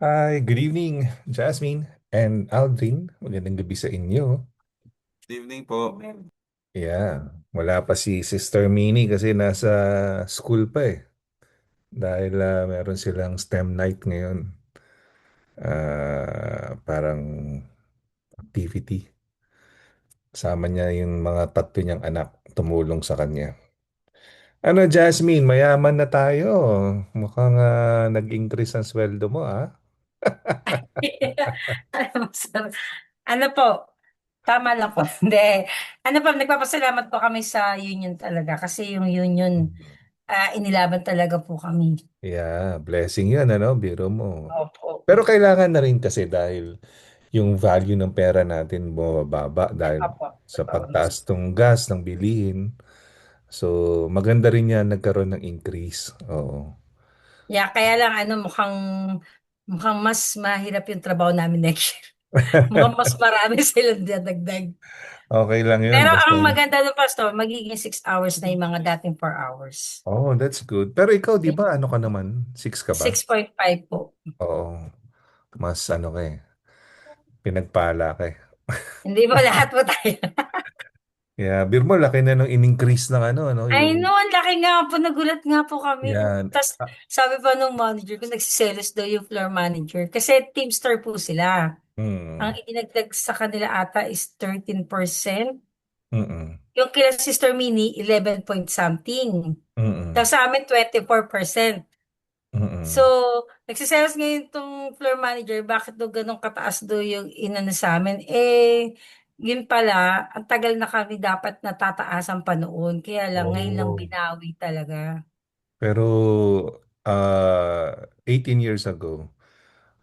Hi, good evening, Jasmine and Aldrin. Magandang gabi sa inyo. Good evening po. Yeah, wala pa si Sister Minnie kasi nasa school pa eh. Dahil meron silang STEM night ngayon. Parang activity. Kasama niya yung mga tatlo niyang anak tumulong sa kanya. Ano, Jasmine, mayaman na tayo. Mukhang nag-increase ang sweldo mo, ah. Ano ano po, tama lang po. Hindi. Ano po, nagpapasalamat po kami sa union talaga kasi yung union, inilaban talaga po kami. Yeah, blessing yun, ano, biro mo. Opo. Pero kailangan na rin kasi dahil yung value ng pera natin bumababa dahil Opo. sa Totoo. pagtaas ng gas, ng bilihin. So, maganda rin yan nagkaroon ng increase. Oo. Yeah, kaya lang mukhang mas mahirap yung trabaho namin next year. Mukhang mas marami silang dadagdag. Okay lang yun. Pero Basta, ang maganda ng pastor, magiging 6 hours na yung mga dating 4 hours. oh, that's good. Pero ikaw, di ba, ano ka naman? Six ka ba? 6.5 po. Oo. Mas ano ka eh. Pinagpala ka eh. Hindi po lahat po tayo. Yeah, bir mo, laki na nung in-increase ng ano, I know, yung, ang laki nga po, nagulat nga po kami. yan. Tapos, sabi pa nung manager ko, nagsiselos daw yung floor manager. Kasi Teamster po sila. Ang Mm, idinagdag sa kanila ata is 13%. mm, Yung kila Sister Mini, 11 point something. mm, Tapos sa amin, 24%. So, mm. nagsiselos ngayon tong floor manager, bakit daw ganun kataas daw yung inano sa amin? Eh, yun pala, ang tagal na kami dapat natataasan pa noon. Kaya lang, ngayon lang Oh. binawi talaga. Pero 18 years ago,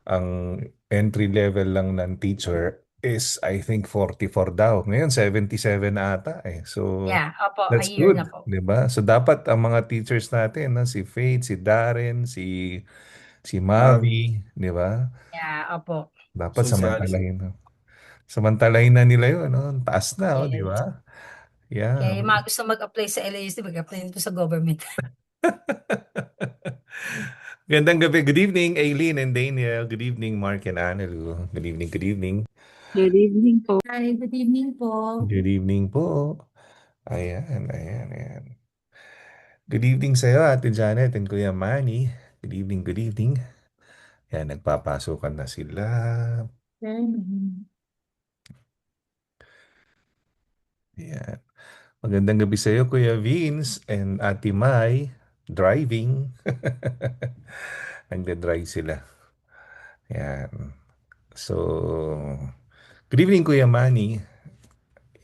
ang entry level lang ng teacher is I think 44 daw. Ngayon 77 ata eh. So Yeah, opo, a that's year na good, po. 'di ba? So dapat ang mga teachers natin, no, si Faith, si Darren, si Mavi, 'di ba? Yeah, opo. Dapat Sun si Alice. samantalahin. Samantalahin na nila 'yon, no? Ang taas na, oh, 'di Yes. ba? Yeah. Kaya yung mga gusto mag-apply sa LAUSD, mag-apply nito sa government. Gandang gabi. Good evening, Aileen and Daniel. Good evening, Mark and Annalou. Good evening, good evening. Good evening po. Hi, good evening po. Good evening po. Ayan, ayan, ayan. Good evening sa iyo, Ate Janet and Kuya Manny. Good evening, good evening. Yan, nagpapasukan na sila. Mhm. Yan. Magandang gabi sa iyo, Kuya Vince and Ate Mai. Driving. Nagda-drive sila. Yan. So, good evening, Kuya Manny.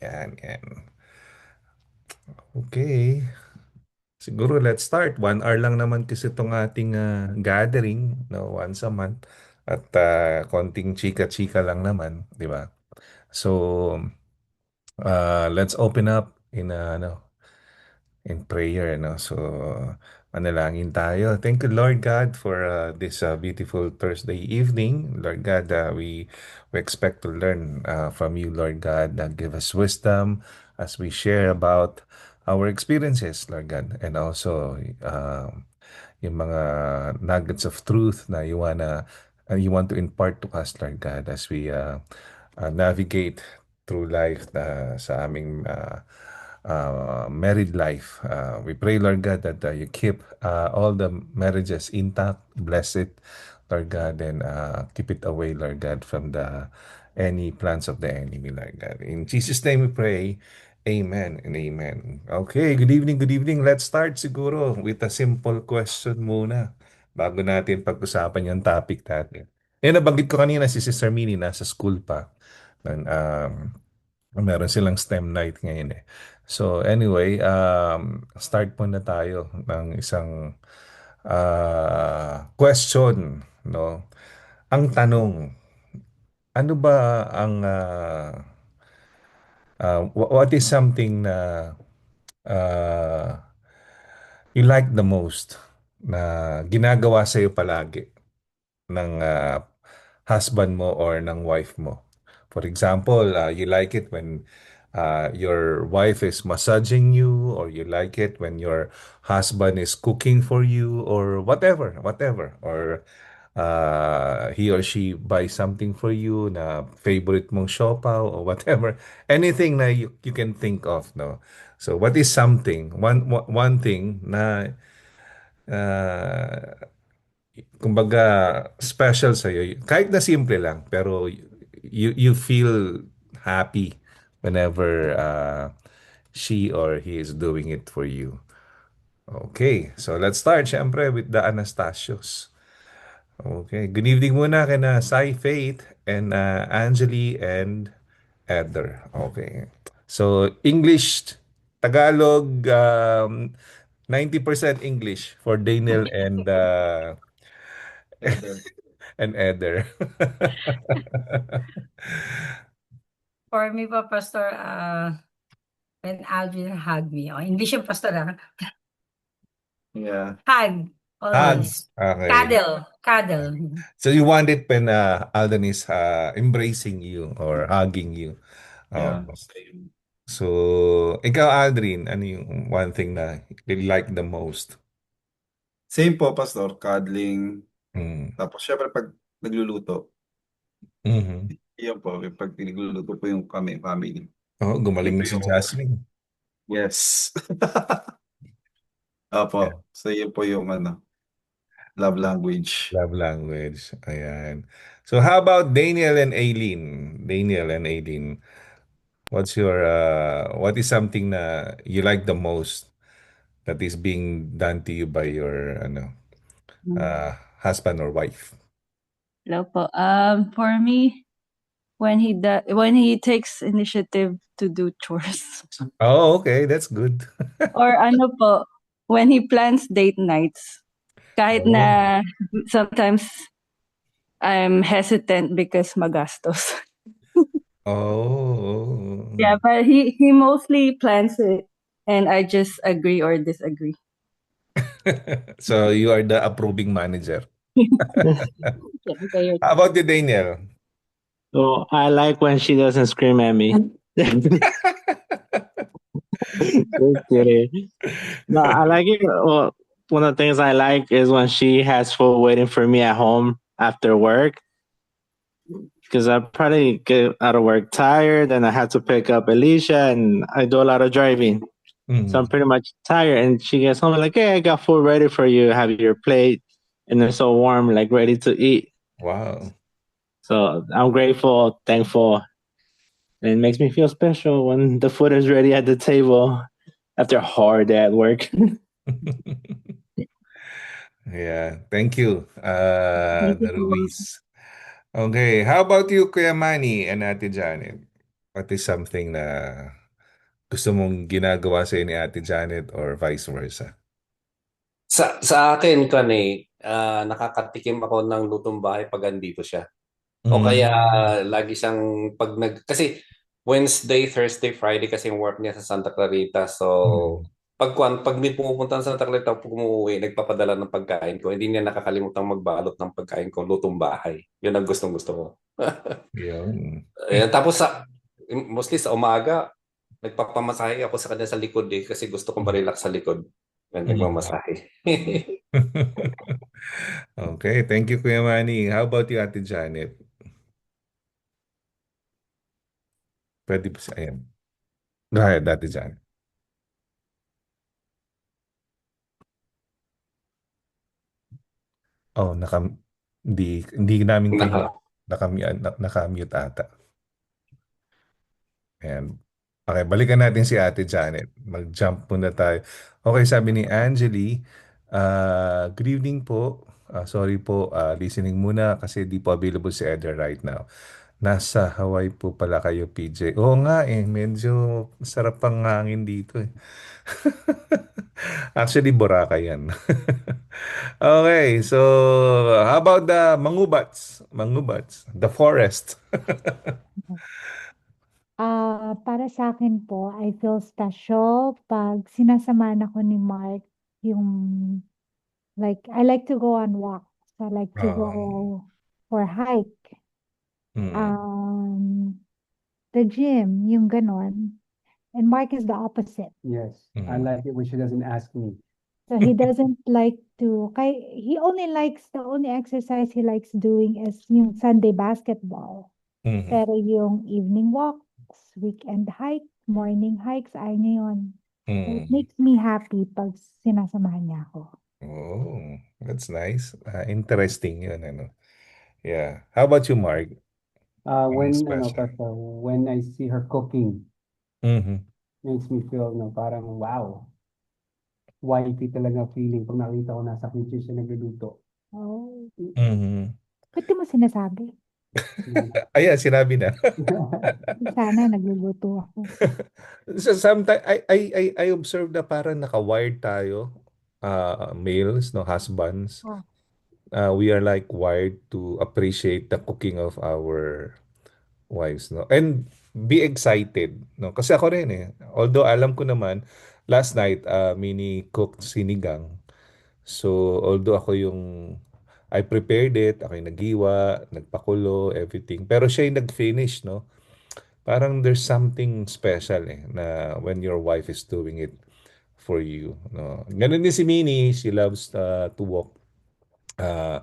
Yan, yan. Okay. Siguro let's start. 1 hour lang naman kasi itong ating gathering, no, once a month. At konting chika-chika lang naman, di ba? So, let's open up in prayer, no? So, manalangin tayo. Thank you, Lord God, for this beautiful Thursday evening. Lord God, we expect to learn from you, Lord God. Give us wisdom as we share about our experiences, Lord God, and also yung mga nuggets of truth na you want to impart to us, Lord God, as we navigate through life sa aming married life. We pray, Lord God, that you keep all the marriages intact, bless it, Lord God, and keep it away, Lord God, from the any plans of the enemy, Lord God. In Jesus' name we pray. Amen and amen. Okay, good evening, good evening. Let's start siguro with a simple question muna bago natin pag-usapan yung topic natin. Nabanggit ko kanina si Sister Minnie nasa school pa. Meron silang STEM night ngayon eh. So anyway, start muna tayo ng isang question, no? Ang tanong, ano ba ang what is something na uh, you like the most na ginagawa sa iyo palagi ng husband mo or ng wife mo? For example, you like it when your wife is massaging you, or you like it when your husband is cooking for you, or whatever, whatever. Or he or she buy something for you na favorite mong siopaw or whatever, anything na you can think of, no? So what is something, one thing na uh, kumbaga special sa iyo, kahit na simple lang, pero you feel happy whenever she or he is doing it for you. Okay, so let's start syempre with the Anastasios. Okay, good evening muna kay na Sai Faith and Angeli and Eder. Okay. So English, Tagalog, 90% English for Daniel Eder. and Eder. For me pa, Pastor, when Alvin hug me. Oh, English yung Pastor, Yeah. Hug, Hug. always. Okay. Cuddle, cuddle. So you want it when Alden is embracing you or hugging you. Oh. Yeah. Same. So, ikaw, Aldrin, ano yung one thing na you like the most? Same po, Pastor. Cuddling. Mm. Tapos, syempre, pag nagluluto, Mhm. yun po, pag pinagluluto po yung kami, family. Oh, Yun gumaling po na si yung, Jasmine. yes. Yeah. Opo. So, yun po yung love language. Love language. Ayan. So, how about Daniel and Aileen? Daniel and Aileen, what is something na you like the most that is being done to you by your, husband or wife? Hello po. For me, when he takes initiative to do chores, Oh, okay. That's good. or ano po, when he plans date nights, kahit Oh. na sometimes I'm hesitant because magastos. Oh. Yeah, but he mostly plans it, and I just agree or disagree. So you are the approving manager. Yeah, kayo. How about you, Daniel? So I like when she doesn't scream at me. Just kidding. No, I like it. Well, one of the things I like is when she has food waiting for me at home after work. Because I probably get out of work tired and I have to pick up Alicia and I do a lot of driving. So I'm Mm. pretty much tired. And she gets home like, hey, I got food ready for you. Have your plate. And they're so warm, like ready to eat. Wow. So I'm grateful, thankful. And it makes me feel special when the food is ready at the table after a hard day at work. Yeah, thank you, Thank you po. Ruiz. Okay, how about you, Kuya Manny and Ate Janet? What is something na gusto mong ginagawa sa ni Ate Janet or vice versa? Sa akin nakakatikim ako ng lutong bahay pag andito siya. O kaya lagi siyang kasi Wednesday, Thursday, Friday kasi yung work niya sa Santa Clarita. So pag may pumupunta sa Santa Clarita, pag umuwi, nagpapadala ng pagkain ko. Hindi niya nakakalimutang magbalot ng pagkain ko, lutong bahay. Yun ang gustong-gusto ko. Yun. Ayan, tapos mostly sa umaga, nagpapamasahe ako sa kanya sa likod kasi gusto kong ma-relax sa likod. Nagmamasahe. Okay, thank you, Kuya Manny. How about you, Ate Janet? Pwede po siya. Ayan. Go ahead, Ate Janet. Oh, hindi namin kayo nakamute ata. Ayan. Okay, balikan natin si Ate Janet. Mag-jump muna tayo. Okay, sabi ni Angeli, good evening po. Sorry po, listening muna kasi di po available si Eder right now. Nasa Hawaii po pala kayo, PJ. Oo nga medyo sarap ang hangin dito eh. Actually, Boracay yan. Okay, so how about the Mangubats? Mangubats, the forest. Para sa akin po, I feel special pag sinasamahan ako ni Mark yung like I like to go on walks. I like to go for hike. Mm. The gym, yung ganon. And Mark is the opposite. Yes, I Mm. like it when she doesn't ask me. So he doesn't like to, he only likes, the only exercise he likes doing is yung Sunday basketball. Mhm. Pero yung evening walks, weekend hike, morning hikes, ayaw niya yun. So it Mm. makes me happy pag sinasamahan niya ako. Oh, that's nice. Interesting yun, ano. Yeah. How about you, Mark? Anong special? Pastor, when I see her cooking, Mhm. makes me feel, parang wow. Wifey talaga feeling pag nakita ko nasa kitchen siya nagluluto. Oh. Mhm. Ba't di mo sinasabi? Ayan, sinabi na. Sana nagluluto ako. So sometimes I observe na parang naka-wired tayo, males, no, husbands. Oh. We are like wired to appreciate the cooking of our wives, no? And be excited, no? Kasi ako rin eh. Although alam ko naman, last night, mini cooked sinigang. So, although ako yung I prepared it, ako yung naghiwa, nagpakulo, everything. Pero siya yung nag-finish, no? Parang there's something special eh, na when your wife is doing it for you, no? Ganun din si Minnie, she loves to walk. Uh,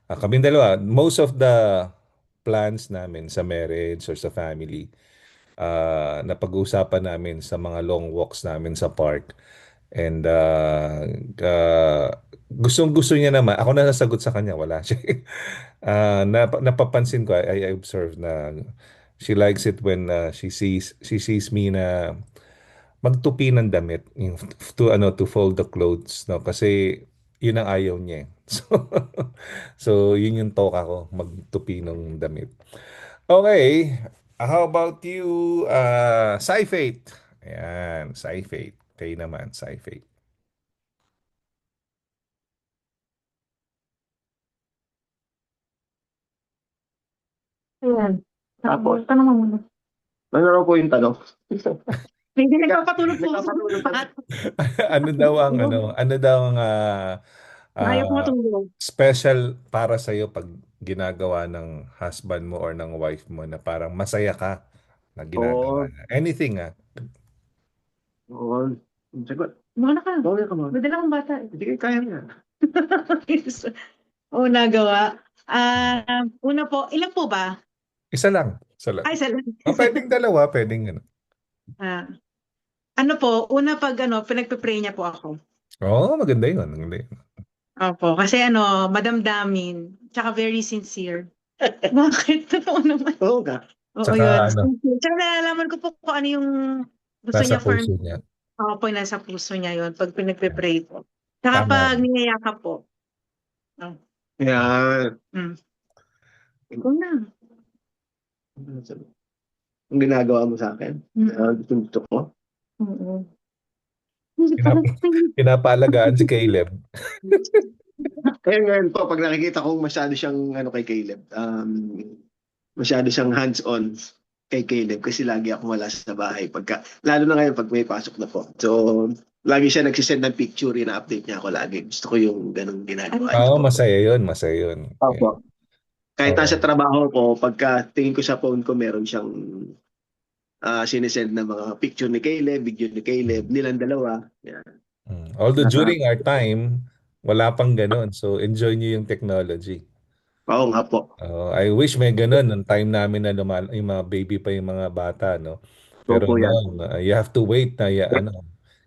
Kaming dalawa, most of the plans namin sa marriage or sa family, napag-uusapan namin sa mga long walks namin sa park. And gustong-gusto niya naman. Ako na nasagot sa kanya, wala siya. Napapansin ko, I observe na she likes it when she sees me na magtupi ng damit, yung to fold the clothes, no, kasi yun ang ayaw niya eh. So yun yung toka ko, magtupi ng damit. Okay, how about you, Sci-Fate? Ayan, Sci-Fate. Kayo naman, Sci-Fate. Ayan. Tapos, tanong mo muna. Ano po yung tanong? Hindi nagpapatulog po. Nagpapatulog po. Ano daw ang Ayaw ko ah, matulog. special para sa iyo pag ginagawa ng husband mo or ng wife mo na parang masaya ka na ginagawa Oo. na. Anything Oo. Sagot. Muna ka. Bawal ka mo. May dala kang bata. Hindi kayo kaya niya. Una gawa. Una po, ilan po ba? Isa lang. Isa lang. Ay, isa lang. Pwedeng dalawa, pwedeng ano. Ah, ano po, una pag pinagpe-pray niya po ako. Oo, maganda yun. Maganda yun. Opo, kasi madamdamin, tsaka very sincere. Bakit? Totoo naman. Oo ka. Oo, Tsaka yun. ano, Tsaka nalalaman ko po kung ano yung gusto nasa niya for puso me. niya. Ako po, nasa puso niya yun pag pinagpe-pray po. Tsaka Tama. pag niyayakap po. Yan. Ikaw na. Ang ginagawa mo sa akin. Gusto ko. Oo. Pinapalagaan si Caleb. Kaya ngayon po, pag nakikita kong masyado siyang kay Caleb, masyado siyang hands-on kay Caleb kasi lagi ako wala sa bahay. Lalo na ngayon pag may pasok na po. So, lagi siya nagsisend ng picture, ina-update niya ako lagi. Gusto ko yung ganung ginagawa niya. Oo, masaya yun. Masaya yun. Opo. Kahit Oo. nasa trabaho ko, pagka tingin ko sa phone ko, meron siyang sinesend na mga picture ni Caleb, video ni Caleb, nilang dalawa. Yan. Although during our time, wala pang ganun. So, enjoy niyo yung technology. Oo nga po. I wish may ganun nung time namin na yung mga baby pa yung mga bata, no? Pero Opo yan. noon, you have to wait na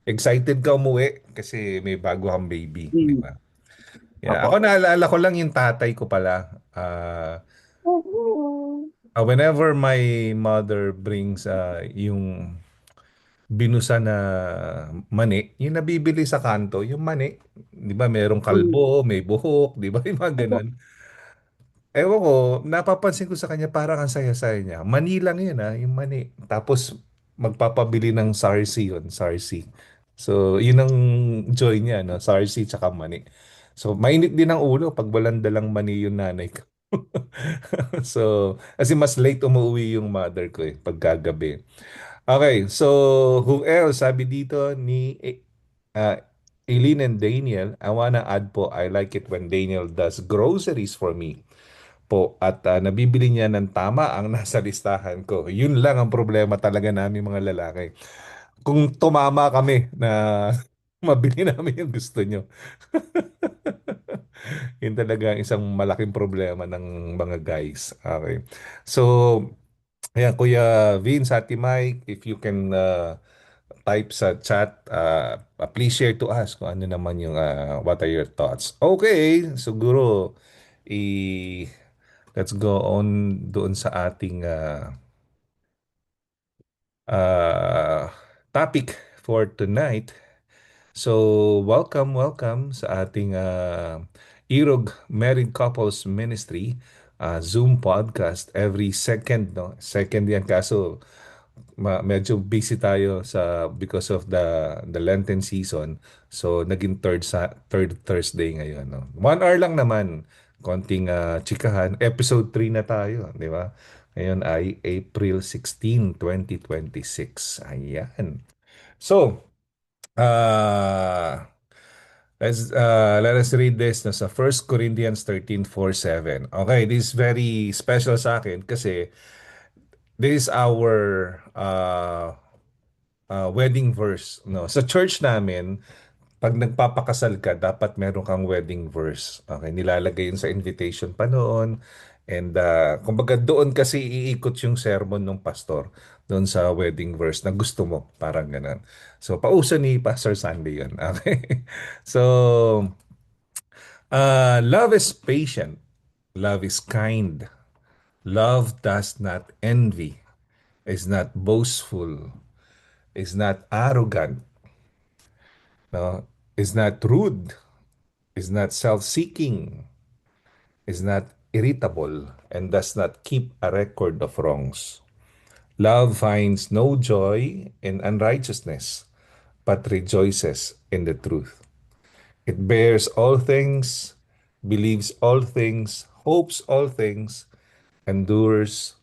excited ka umuwi kasi may bago kang baby, di ba? Yeah, Opo. ako naalala ko lang yung tatay ko pala. Whenever my mother brings yung binusa na mani, yung nabibili sa kanto, yung mani, di ba merong kalbo, may buhok, di ba yung mga ganun. Ewan ko, napapansin ko sa kanya parang ang saya-saya niya. Mani lang yun yung mani. Tapos magpapabili ng sarsi yun, sarsi. So, yun ang joy niya, no? Sarsi tsaka mani. So, mainit din ang ulo pag walang dalang mani yung nanay ko. So, kasi mas late umuwi yung mother ko pagkagabi. Okay, so who else? Sabi dito ni Eileen and Daniel, I wanna add po, I like it when Daniel does groceries for me po at nabibili niya ng tama ang nasa listahan ko. Yun lang ang problema talaga namin mga lalaki. Kung tumama kami na Mabili namin yung gusto nyo. Yun talaga ang isang malaking problema ng mga guys. Okay. So, ayan, Kuya Vince, Ate Mike, if you can type sa chat, please share to us kung ano naman yung what are your thoughts. Okay, siguro let's go on doon sa ating topic for tonight. So, welcome sa ating Irog Married Couples Ministry Zoom podcast every second, no? Second yan kaso medyo busy tayo because of the Lenten season. So naging third Thursday ngayon, no. 1 hour lang naman. Konting chikahan. Episode 3 na tayo, di ba? Ngayon ay April 16, 2026. Ayan. So, let us read this na sa 1 Corinthians 13:4-7. Okay, this is very special sa akin kasi this is our wedding verse, no. Sa church namin, pag nagpapakasal ka, dapat meron kang wedding verse. Okay, nilalagay yun sa invitation pa noon. And kumbaga doon kasi iikot yung sermon ng pastor doon sa wedding verse na gusto mo, parang ganun. So pauso ni Pastor Sandy yun. Okay. So love is patient, love is kind, love does not envy, is not boastful, is not arrogant, no, is not rude, is not self-seeking, is not irritable, and does not keep a record of wrongs. Love finds no joy in unrighteousness, but rejoices in the truth. It bears all things, believes all things, hopes all things, endures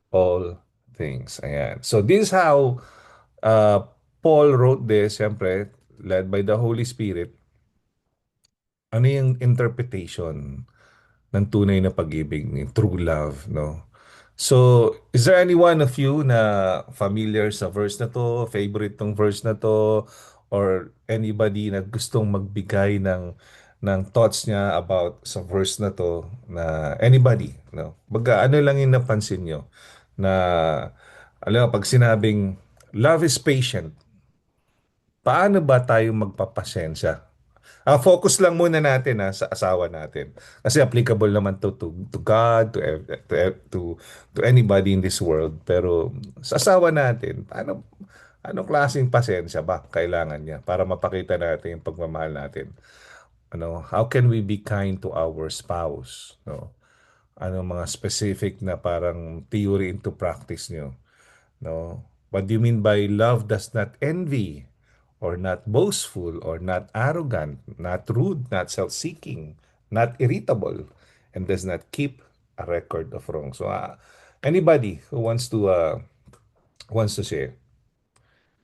all things. Ayan. So this is how uh, Paul wrote this, siyempre, led by the Holy Spirit. Ano yung interpretation ng tunay na pag-ibig, ng true love, no? So, is there any one of you na familiar sa verse na to, favorite tong verse na to, or anybody na gustong magbigay ng thoughts niya about sa verse na to, na anybody, no? Baga, ano lang yung napansin nyo na, alam mo, pag sinabing love is patient, paano ba tayo magpapasensya? Focus lang muna natin sa asawa natin. Kasi applicable naman to God, to anybody in this world. Pero sa asawa natin, anong klaseng pasensya ba kailangan niya para mapakita natin yung pagmamahal natin? How can we be kind to our spouse? No? Ano mga specific na parang theory into practice nyo? No? What do you mean by love does not envy, or not boastful, or not arrogant, not rude, not self-seeking, not irritable, and does not keep a record of wrong? So, anybody who wants to share?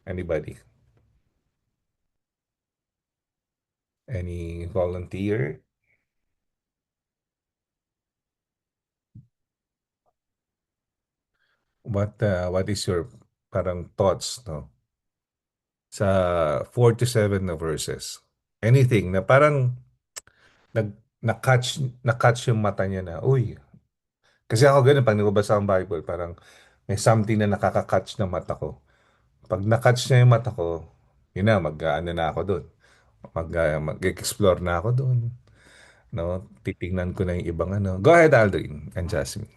Anybody? Any volunteer? What is your parang thoughts, no? Sa 4 to 7 na verses. Anything na parang na-catch yung mata niya na, uy. Kasi ako ganun, pag nagbabasa ang Bible, parang may something na nakaka-catch ng mata ko. Pag na-catch niya yung mata ko, yun na, mag-ano na ako doon. Mag-explore na ako doon. No? Titingnan ko na yung ibang ano. Go ahead, Aldrin and Jasmine.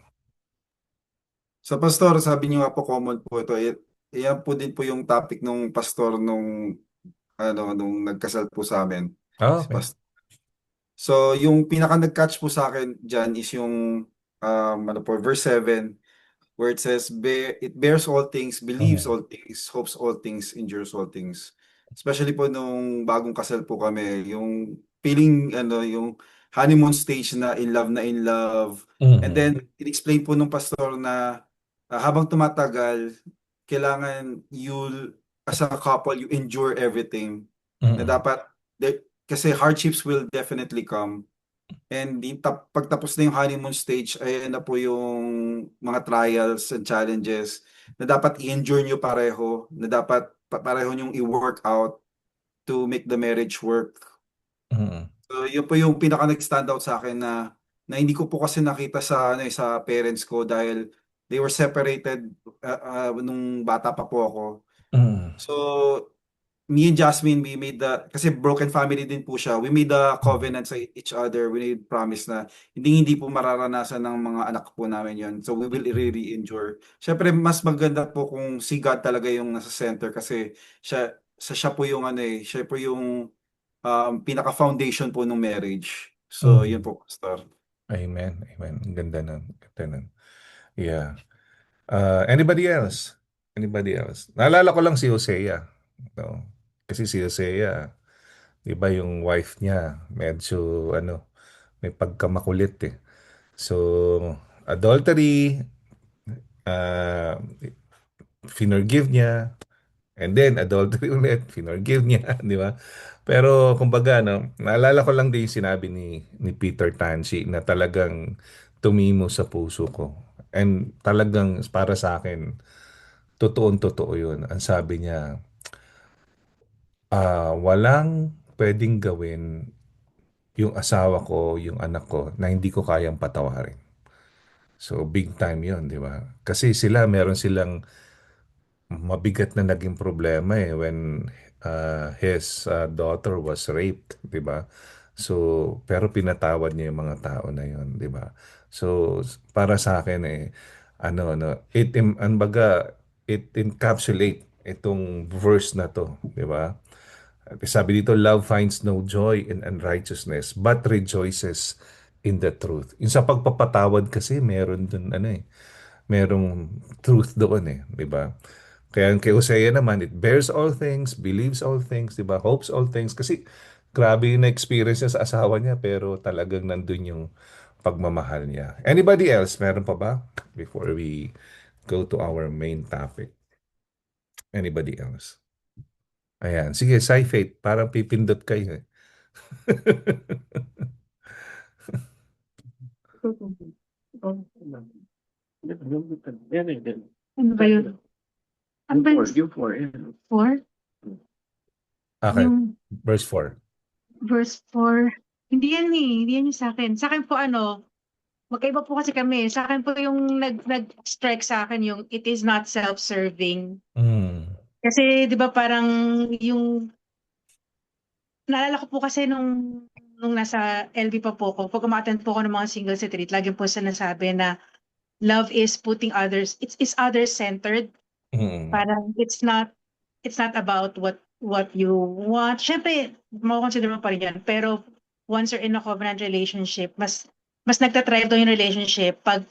Sa pastor, sabi niyo nga po common po ito. Iyan po din po yung topic nung pastor nung nagkasal po sa amin. Si Okay. pastor. So, yung pinaka nag-catch po sa akin dyan is yung verse 7 where it says, it bears all things, believes all things, hopes all things, endures all things. Especially po nung bagong kasal po kami, yung feeling, yung honeymoon stage na in love na in love. And then, it-explain po nung pastor na habang tumatagal, kailangan as a couple, you endure everything. Na dapat, kasi hardships will definitely come. And pagtapos na yung honeymoon stage, ayan na po yung mga trials and challenges na dapat i-endure nyo pareho, na dapat pareho nyong i-work out to make the marriage work. Mm. So yun po yung pinaka nag-stand out sa akin na hindi ko po kasi nakita sa sa parents ko dahil they were separated nung bata pa po ako. Mm. So me and Jasmine, we made kasi broken family din po siya. We made the covenant sa each other. We made promise na hindi po mararanasan ng mga anak po namin yon. So we will really endure. Syempre, mas maganda po kung si God talaga yung nasa center kasi siya po yung siya po yung pinaka-foundation po ng marriage. So, yun Mm. po, Pastor. Amen. Amen. Ang ganda nun. Ganda nun. Yeah. Anybody else? Anybody else? Naalala ko lang si Hosea. No? Kasi si Hosea, di ba yung wife niya, medyo may pagkamakulit eh. So, adultery, uh, finorgive niya, and then adultery ulit, finorgive niya, di ba? Pero kumbaga, naalala ko lang din yung sinabi ni Peter Tanchi na talagang tumimo sa puso ko. And talagang para sa akin, totoong-totoo yun. Ang sabi niya, walang pwedeng gawin yung asawa ko, yung anak ko, na hindi ko kayang patawarin. So, big time yun, di ba? Kasi meron silang mabigat na naging problema when his daughter was raped, 'di ba? So, pero pinatawad niya yung mga tao na 'yon, 'di ba? So, para sa akin it encapsulate itong verse na to, 'di ba? Sabi dito, love finds no joy in unrighteousness, but rejoices in the truth. Yung sa pagpapatawad kasi, meron dun, merong truth doon di ba? Kaya kay Hosea naman, it bears all things, believes all things, di ba? Hopes all things. Kasi, grabe yung na-experience niya sa asawa niya, pero talagang nandun yung pagmamahal niya. Anybody else? Meron pa ba? Before we go to our main topic. Anybody else? Ayan. Sige, Saifate, parang pipindot kayo eh. Ano ba yun? Ano ba yun? Yung 4. 4? Okay, Yung verse 4. verse 4. Hindi yan eh. Hindi yan yung sa akin. Sa akin po magkaiba po kasi kami. Sa akin po yung nag-strike sa akin yung it is not self-serving. Mm. Kasi 'di ba parang yung naalala ko po kasi nung nasa LB pa po ako, pag umattend po ako ng mga singles retreat, lagi po sinasabi na love is putting others, it's other-centered. Mm. Parang it's not about what you want. Siyempre, makukonsider mo pa rin yan. Pero once you're in a covenant relationship, mas nagtatrive daw yung relationship pag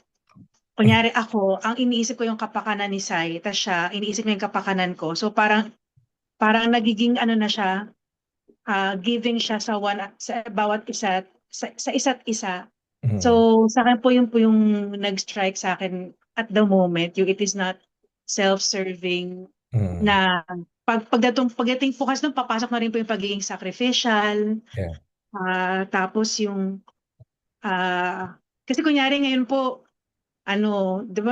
kunyari ako, ang iniisip ko yung kapakanan ni Sai, tas siya, iniisip niya yung kapakanan ko. So parang nagiging na siya, giving siya sa bawat isa, sa isa't isa. Mm. So sa akin po yung nag-strike sa akin at the moment, yung it is not self-serving Mm. na pagdating po kasi papasok na rin po yung pagiging sacrificial. Yeah. Tapos yung kasi kunyari ngayon po di ba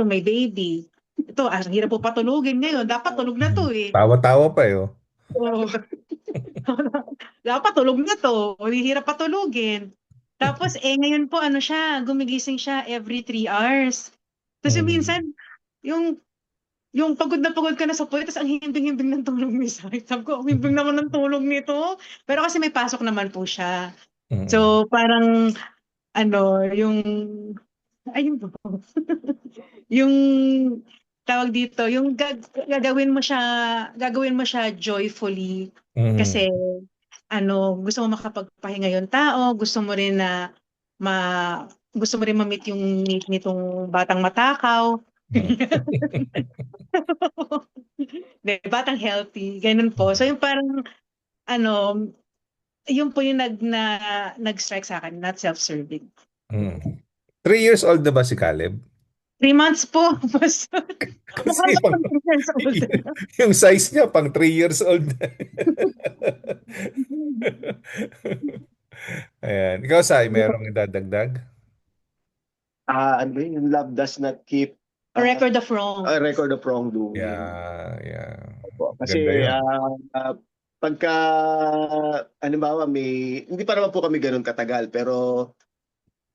may baby. Ito, ang hirap po patulugin ngayon. Dapat tulog na to eh. Tawa-tawa pa eh. Oo. Dapat tulog na to. O hirap patulugin. Tapos ngayon po siya, gumigising siya every 3 hours. Tapos minsan, yung pagod ka na sa puwet, tapos ang himbing-himbing ng tulog ni Sai. Sabi ko, ang himbing naman ng tulog nito. Pero kasi may pasok naman po siya. Mm. So parang yung ayun po. Yung tawag dito, yung gagawin mo siya joyfully Mm. kasi gusto mo makapagpahinga yung tao, gusto mo rin ma-meet yung need nitong batang matakaw. Batang healthy, ganun po. So yung parang yun po yung nag-strike sa akin, not self-serving. 3 years old na ba si Caleb? 3 months po. Kasi yung size niya pang 3 years old na. Ayan. Ikaw, Sai, merong idadagdag? Ano ba yun? Yung love does not keep A record of wrong. a record of wrongdoing. Yeah. Opo. Kasi Ganda yun. pagka, halimbawa, hindi pa naman po kami ganun katagal, pero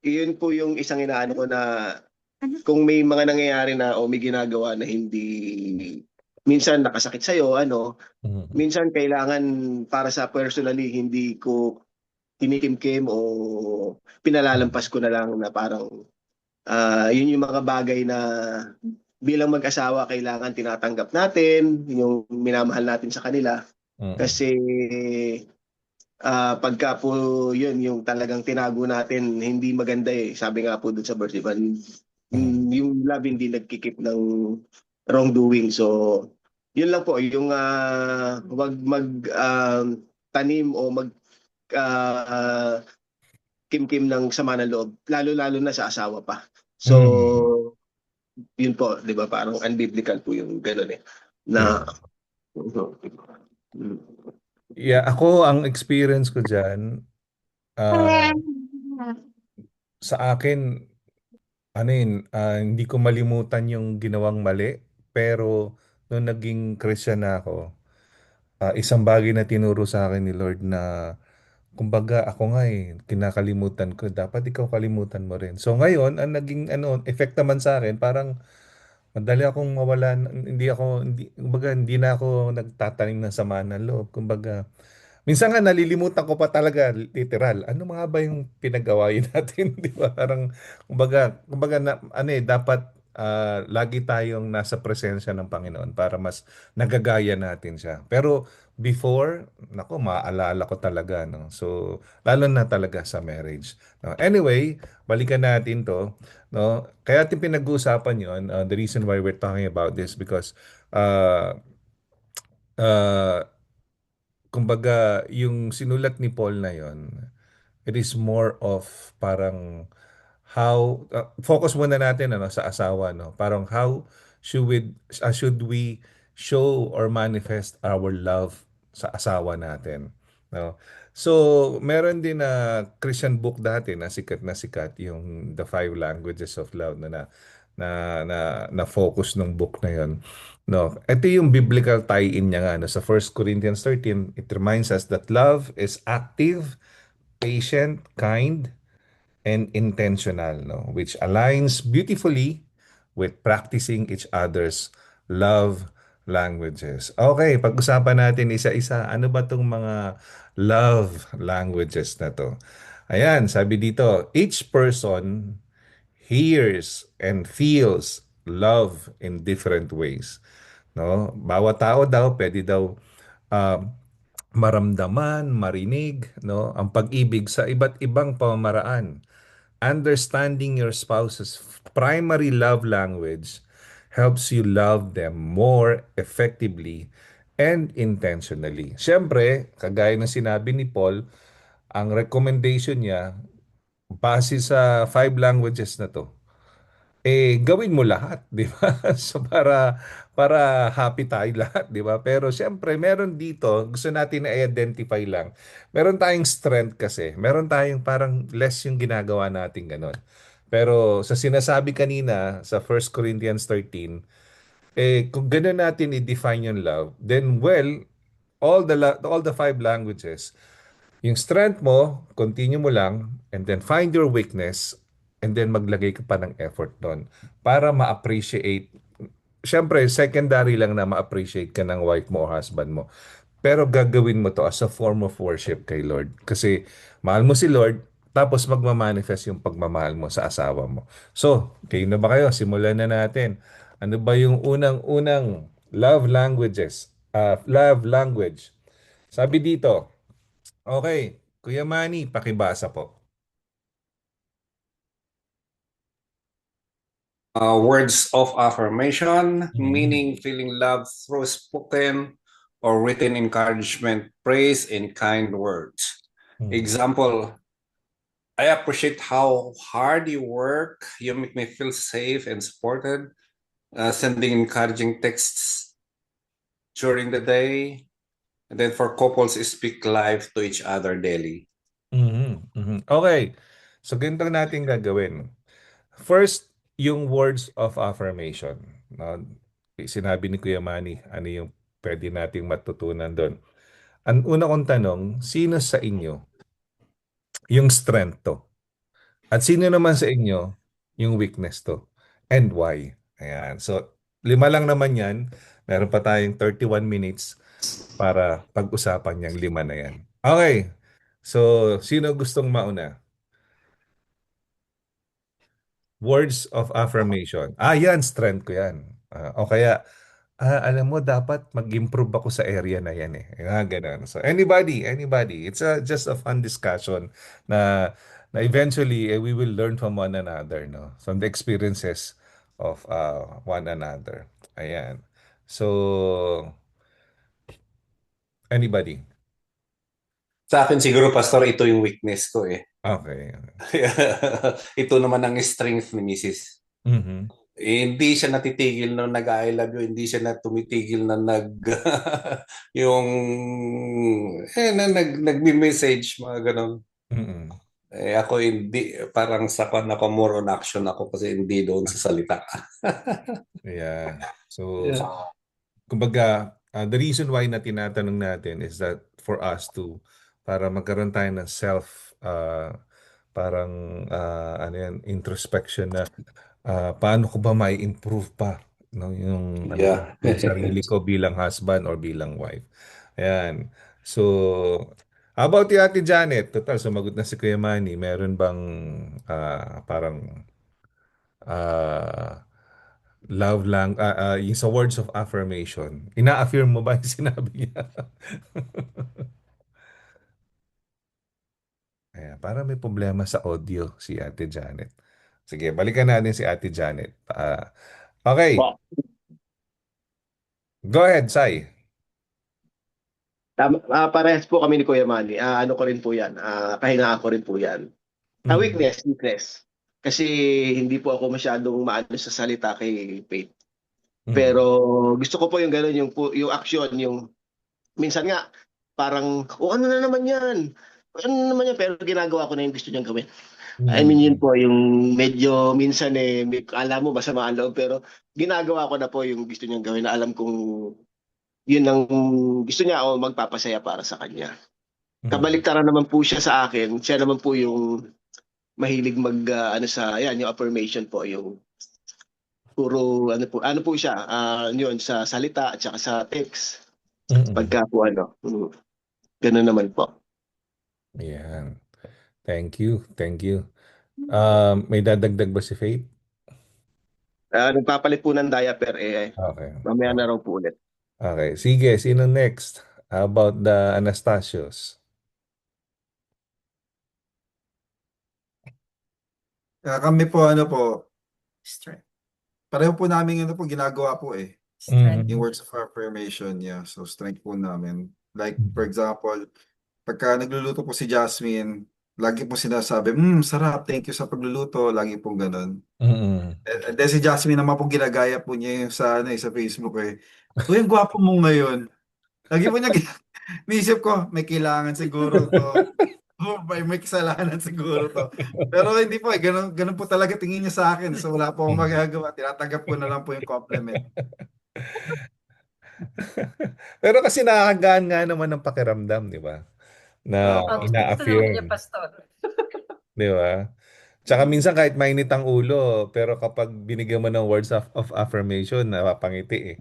yun po yung isang inaano ko na kung may mga nangyayari na o may ginagawa na hindi, minsan nakasakit sa'yo, minsan kailangan para sa personally, hindi ko kinikimkim o pinalalampas ko na lang na parang yun yung mga bagay na bilang mag-asawa kailangan tinatanggap natin, yung minamahal natin sa kanila. Kasi pagka po yun, yung talagang tinago natin, hindi maganda eh. Sabi nga po dun sa verse, diba? Yung love hindi nagkikip ng wrongdoing. So, yun lang po, yung wag tanim o kimkim ng sama ng loob, lalo-lalo na sa asawa pa. So, yun po, di ba? Parang unbiblical po yung gano'n eh. Na, Yeah, ako ang experience ko dyan, sa akin, hindi ko malimutan yung ginawang mali, pero nung naging Christian na ako, isang bagay na tinuro sa akin ni Lord na, kumbaga ako nga kinakalimutan ko, dapat ikaw kalimutan mo rin. So ngayon, ang naging effect naman sa akin, parang madali akong mawalan, kumbaga hindi na ako nagtatanim ng sama ng loob. Kumbaga, minsan nga nalilimutan ko pa talaga, literal. Ano mga ba yung pinag-awayan natin, di ba? Parang, kumbaga dapat lagi tayong nasa presensya ng Panginoon para mas nagagaya natin siya. Pero before, nako, maaalala ko talaga, no? So, lalo na talaga sa marriage. No? Anyway, balikan natin to, no? Kaya ating pinag-uusapan yon, the reason why we're talking about this because uh, uh, kumbaga, yung sinulat ni Paul na yon, it is more of parang how, focus muna natin sa asawa, no? Parang how should we show or manifest our love sa asawa natin, no? So, meron din na Christian book dati na sikat, yung The Five Languages of Love na focus ng book na yon. No, ito yung biblical tie-in niya nga, no? Sa 1 Corinthians 13, it reminds us that love is active, patient, kind, and intentional, no? Which aligns beautifully with practicing each other's love languages. Okay, pag-usapan natin isa-isa. Ano ba tong mga love languages na to? Ayan, sabi dito, each person hears and feels love in different ways. No? Bawat tao daw pwede daw uh, maramdaman, marinig, no, ang pag-ibig sa iba't ibang pamamaraan. Understanding your spouse's primary love language helps you love them more effectively and intentionally. Siyempre, kagaya ng sinabi ni Paul, ang recommendation niya, base sa 5 languages na to, gawin mo lahat, di ba? So para happy tayo lahat, di ba? Pero siyempre, meron dito, gusto natin na identify lang. Meron tayong strength kasi. Meron tayong parang less yung ginagawa natin ganun. Pero sa sinasabi kanina sa 1 Corinthians 13, kung ganun natin i-define yung love, then well, all the 5 languages, yung strength mo, continue mo lang, and then find your weakness, and then maglagay ka pa ng effort doon para ma-appreciate. Siyempre, secondary lang na ma-appreciate ka ng wife mo o husband mo. Pero gagawin mo to as a form of worship kay Lord. Kasi mahal mo si Lord, tapos magmamanifest yung pagmamahal mo sa asawa mo. So, kayo na ba kayo? Simulan na natin. Ano ba yung unang-unang love languages? Love language. Sabi dito, okay, Kuya Manny, pakibasa po. Words of affirmation, meaning feeling love through spoken or written encouragement, praise, and kind words. Example, I appreciate how hard you work. You make me feel safe and supported. Sending encouraging texts during the day. And then for couples, speak life to each other daily. Okay. So, ganito natin gagawin. First, yung words of affirmation. No? Sinabi ni Kuya Manny, ano yung pwede nating matutunan doon. Ang una kong tanong, sino sa inyo yung strength to? At sino naman sa inyo yung weakness to? And why? Ayan. So, 5 lang naman yan. Meron pa tayong 31 minutes para pag-usapan yung 5 na yan. Okay. So, sino gustong mauna? Words of affirmation. Yan, strength ko yan. O kaya, alam mo, dapat mag-improve ako sa area na yan eh. Ganun. So, anybody. It's just a fun discussion na eventually we will learn from one another, no? From the experiences of one another. Ayan. So, anybody? Sa akin siguro, Pastor, ito yung weakness ko eh. Okay. Ito naman ang strength ni Mrs. Mhm. Hindi siya natitigil na nag-I love you, hindi siya na tumitigil na yung nagme-message, mga ganun. Mm-mm. Ako hindi, parang ako more on action ako kasi hindi doon sa salita. Yeah. So, kumbaga, the reason why na tinatanong natin is that for us to, para magkaroon tayo ng parang, ano yan, introspection na paano ko ba may improve pa, no, yung Yeah. yung sarili ko bilang husband or bilang wife. Ayan. So, how about yung Ate Janet? Total, sumagot na si Kuya Manny. Meron bang parang love lang, yung sa words of affirmation, ina-affirm mo ba yung sinabi niya? Ayan, parang may problema sa audio si Ate Janet. Sige, balikan natin si Ate Janet. Okay, Po. go ahead, Sai. Parehas po kami ni Kuya Manny. Ano ko rin po yan. Kahingaan ko rin po yan. Weakness. Kasi hindi po ako masyadong maano sa salita kay Faith. Pero gusto ko po yung gano'n, yung action, yung minsan nga parang ano na naman yan? Ano na naman yan? Pero ginagawa ko na yung gusto niyang gawin. I mean, yun po yung medyo minsan alam mo masama ang loob, pero ginagawa ko na po yung gusto niyang gawin na alam kong yun ang gusto niya o magpapasaya para sa kanya. Kabaliktaran naman po siya sa akin. Siya naman po yung mahilig yung affirmation po, yung puro ano po siya, yun sa salita at saka sa text. Pagka po ganun naman po. Yan. Thank you. May dadagdag ba si Faith? Nagpapalit po ng diaper Okay. mamaya na raw po ulit. Okay. Sige, sino next? How about the Anastasios? Kami po, strength. Pareho po namin ginagawa po Strength. yung words of affirmation, yeah. So, strength po namin. Like, for example, pagka nagluluto po si Jasmine, lagi po sinasabi, sarap, thank you sa pagluluto. Lagi po ganun. And then si Jasmine naman po ginagaya po niya yung sa Facebook Uy, ang gwapo mo ngayon. Lagi po niya, naisip ko, may kailangan siguro to. May kasalanan siguro to. Pero hindi po ganun po talaga tingin niya sa akin. So wala po akong magagawa. Tinatanggap ko na lang po yung compliment. Pero kasi nakakagaan nga naman ng pakiramdam, di ba? Na Ito naman niya, ina-affirm, Pastor. di ba? Tsaka minsan kahit mainit ang ulo, pero kapag binigyan mo ng words of affirmation, napapangiti eh.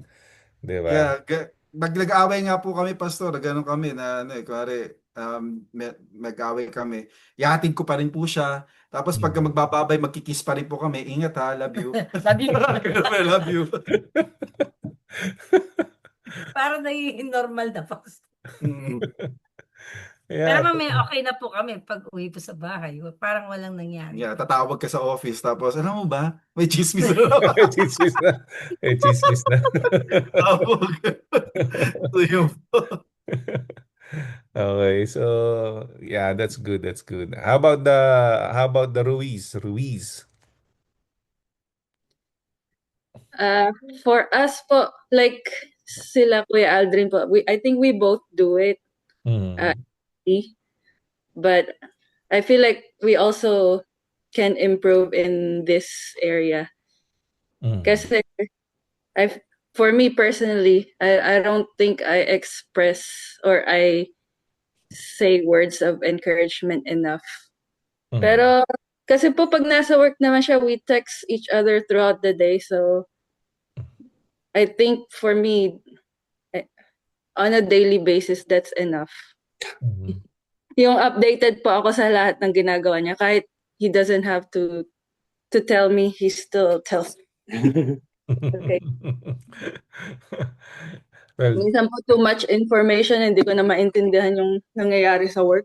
Di ba? Yeah, nag-away nga po kami, Pastor. Ganun kami na kunwari, mag-away kami. Ihatid ko pa rin po siya. Tapos pagka magbababay, magkikiss pa rin po kami. Ingat ha, love you. Love you. I love you. Parang nagiging normal na, Pastor. Yeah. Pero mamaya okay na po kami pag uwi po sa bahay. Parang walang nangyari. Yeah, tatawag ka sa office. Tapos, alam mo ba? May chismis na. May chismis na. May chismis na. So, yun po. Okay, so yeah, that's good. How about the Ruiz? For us po, like sila Kuya Aldrin po, I think we both do it. But I feel like we also can improve in this area. Kasi for me personally, I don't think I express or I say words of encouragement enough. Pero kasi po pag nasa work naman siya, we text each other throughout the day. So I think for me, on a daily basis, that's enough. Yung updated po ako sa lahat ng ginagawa niya. Kahit he doesn't have to tell me, he still tells me. Okay. Well, Minsan po too much information, hindi ko na maintindihan yung nangyayari sa work.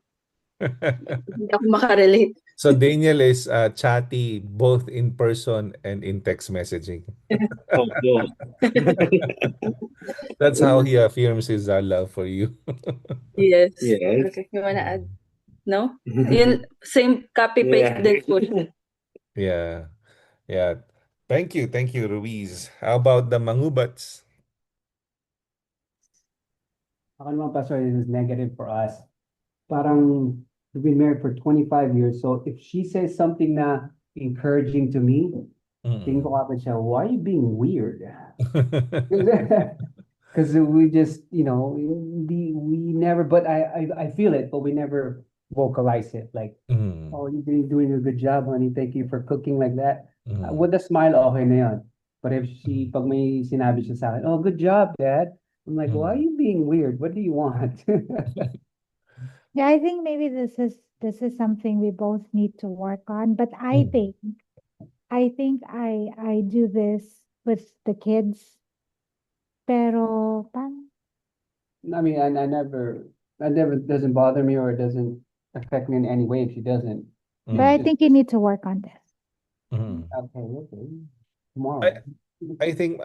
Hindi ako makarelate. so Daniel is chatty both in person and in text messaging. Oh, yeah. That's how he affirms his love for you. Yes. Yes. Okay, you wanna add? No? Yun, same copy-paste Yeah. din po. Yeah. Yeah. Thank you, Ruiz. How about the mangubats? Ako naman, Pastor, this is negative for us. Parang we've been married for 25 years. So if she says something na encouraging to me, tingin ko kapag siya, why are you being weird? Because we just, we never, but I feel it, but we never vocalize it. Like, oh, you're doing a good job, honey. Thank you for cooking like that. With a smile, okay na yun. But if pag may sinabi siya sa akin, oh, good job, Dad. I'm like, why are you being weird? What do you want? Yeah, I think maybe this is something we both need to work on. But I think I do this with the kids. Pero I mean, I never doesn't bother me or it doesn't affect me in any way if she doesn't. but I think you need to work on this. Okay. Tomorrow. I think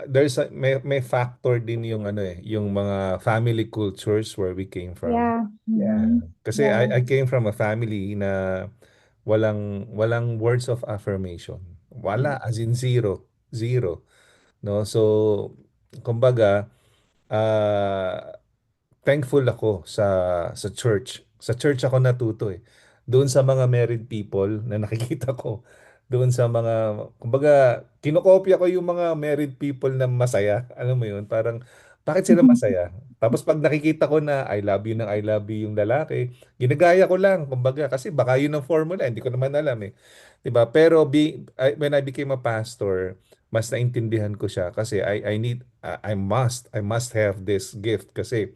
may factor din yung yung mga family cultures where we came from. Yeah. Kasi Yeah. I came from a family na walang words of affirmation. Wala, as in zero. Zero. No? So, kumbaga, thankful ako sa church. Sa church ako natuto eh. Doon sa mga married people na nakikita ko, doon sa mga, kumbaga, kinokopya ko yung mga married people na masaya. Alam mo yun? Parang, bakit sila masaya? Tapos pag nakikita ko na I love you ng I love you yung lalaki, ginagaya ko lang, kumbaga, kasi baka yun ang formula, hindi ko naman alam eh. 'Di ba? Pero when I became a pastor, mas naintindihan ko siya kasi I must have this gift kasi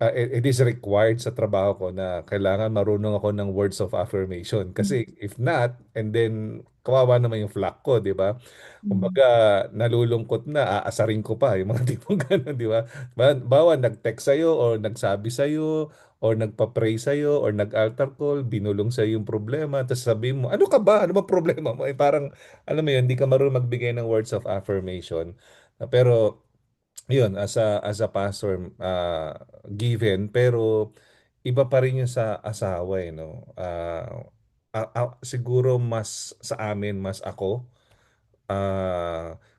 it is required sa trabaho ko na kailangan marunong ako ng words of affirmation. Kasi if not, and then kawawa naman yung flock ko, di ba? Kumbaga, nalulungkot na, aasarin ko pa, yung mga tipong gano'n, di ba? Bawa, nag-text sa'yo, or nagsabi sa'yo, or nagpa-pray sa'yo, or nag-altar call, binulong sa'yo yung problema, tapos sabihin mo, ano ka ba? Ano ba problema mo? Parang, alam mo yun, hindi ka marunong magbigay ng words of affirmation. Pero, yun, as a pastor, given, pero iba pa rin yung sa asawa eh, no? Siguro mas sa amin, mas ako.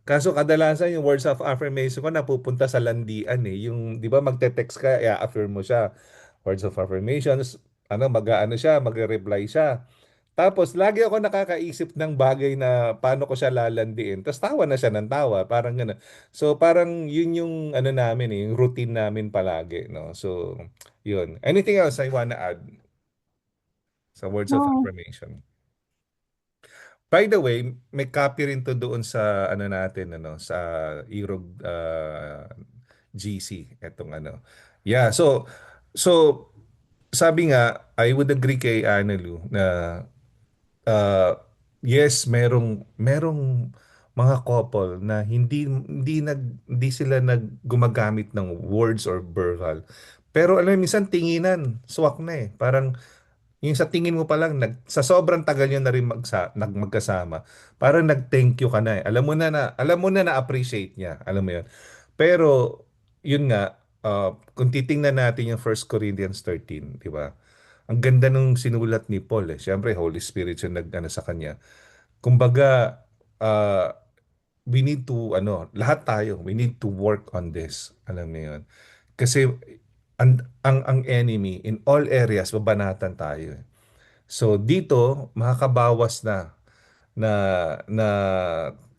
Kaso kadalasan yung words of affirmation ko napupunta sa landian eh. Yung, di ba, magte-text ka, i-affirm mo siya. Words of affirmations, mag-ano siya, magre-reply siya. Tapos, lagi ako nakakaisip ng bagay na paano ko siya lalandiin. Tapos, tawa na siya ng tawa. Parang gano'n. So, parang yun yung namin yung routine namin palagi. No? So, yun. Anything else I wanna add sa words of No. affirmation? By the way, may copy rin to doon sa natin, sa Irog GC. Etong Yeah, so, sabi nga, I would agree kay Annalou na yes, merong mga couple na hindi sila gumagamit ng words or verbal. Pero alam mo, minsan tinginan, swak na eh. Parang yung sa tingin mo pa lang sa sobrang tagal niyo na rin magkasama, parang nag-thank you ka na eh. Alam mo na na-appreciate niya, alam mo 'yun. Pero yun nga, kung titingnan natin yung 1 Corinthians 13, di ba? Ang ganda nung sinulat ni Paul eh. Siyempre, Holy Spirit yung sa kanya. Kumbaga, we need to, lahat tayo, we need to work on this. Alam mo yun. Kasi, ang enemy, in all areas, babanatan tayo. So, dito, makakabawas na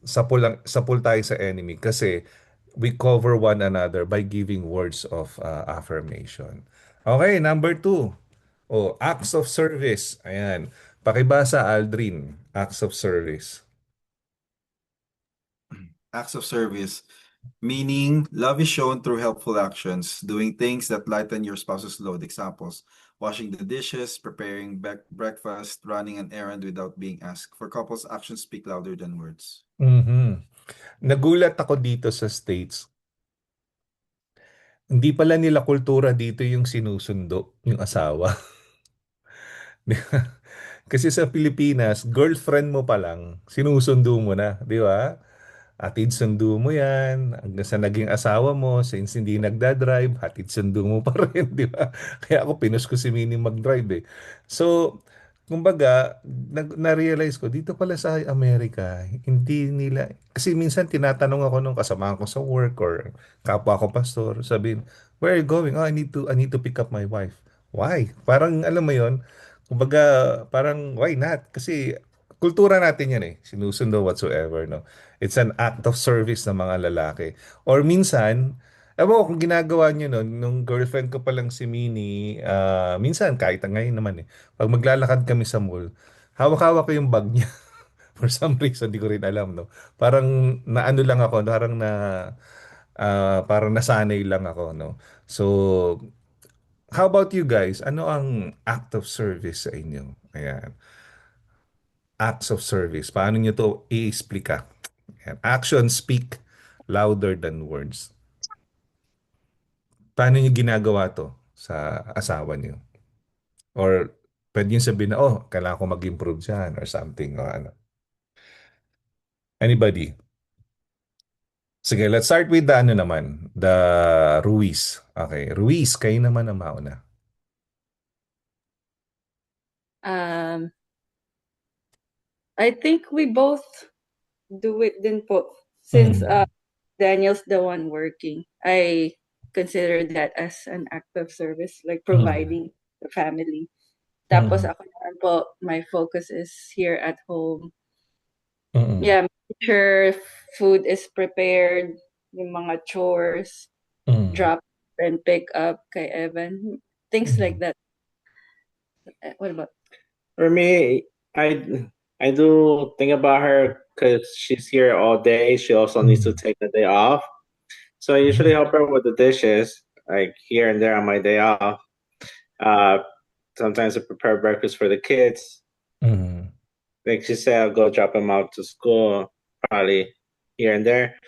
sapul tayo sa enemy. Kasi, we cover one another by giving words of affirmation. Okay, number 2. Oh, acts of service. Ayan. Pakibasa, Aldrin. Acts of service. Acts of service, meaning love is shown through helpful actions, doing things that lighten your spouse's load. Examples, washing the dishes, preparing breakfast, running an errand without being asked. For couples, actions speak louder than words. Mhm. Nagulat ako dito sa States. Hindi pala nila kultura dito yung sinusundo, yung asawa. Kasi sa Pilipinas, girlfriend mo pa lang, sinusundo mo na, di ba? Hatid sundo mo yan hanggang sa naging asawa mo, since hindi nagda-drive, hatid sundo mo pa rin, di ba? Kaya ako pinush ko si Mini mag-drive eh. So, kumbaga, na-realize ko, dito pala sa Amerika, hindi nila, kasi minsan tinatanong ako nung kasama ko sa work or kapwa ko pastor, sabihin, where are you going? Oh, I need to pick up my wife. Why? Parang alam mo yon, kumbaga, parang why not? Kasi kultura natin yan eh, sinusundo whatsoever, no? It's an act of service ng mga lalaki. Or minsan, ewan ko kung ginagawa nyo nun, nung girlfriend ko pa lang si Mini, minsan kahit ngayon naman eh, pag maglalakad kami sa mall, hawak-hawak ko yung bag niya. For some reason, di ko rin alam, no? Parang naano lang ako, parang nasanay lang ako, no? So, how about you guys? Ano ang act of service sa inyo? Ayan. Acts of service. Paano nyo to i-explica? Ayan. Actions speak louder than words. Paano nyo ginagawa to sa asawa nyo? Or pwede nyo sabihin na, oh, kailangan ko mag-improve dyan or something. O ano. Anybody? Sige, let's start with the ano naman, the Ruiz. Okay, Ruiz, kayo naman ang mauna. I think we both do it din po. Since Daniel's the one working, I consider that as an act of service, like providing the family. Tapos ako naman po, my focus is here at home. Yeah, make sure food is prepared, yung mga chores, drop and pick up kay Evan, things like that. What about? For me, I do think about her because she's here all day. She also needs to take the day off. So I usually help her with the dishes, like here and there on my day off. Sometimes I prepare breakfast for the kids. Like she said, I'll go drop them out to school, probably here and there.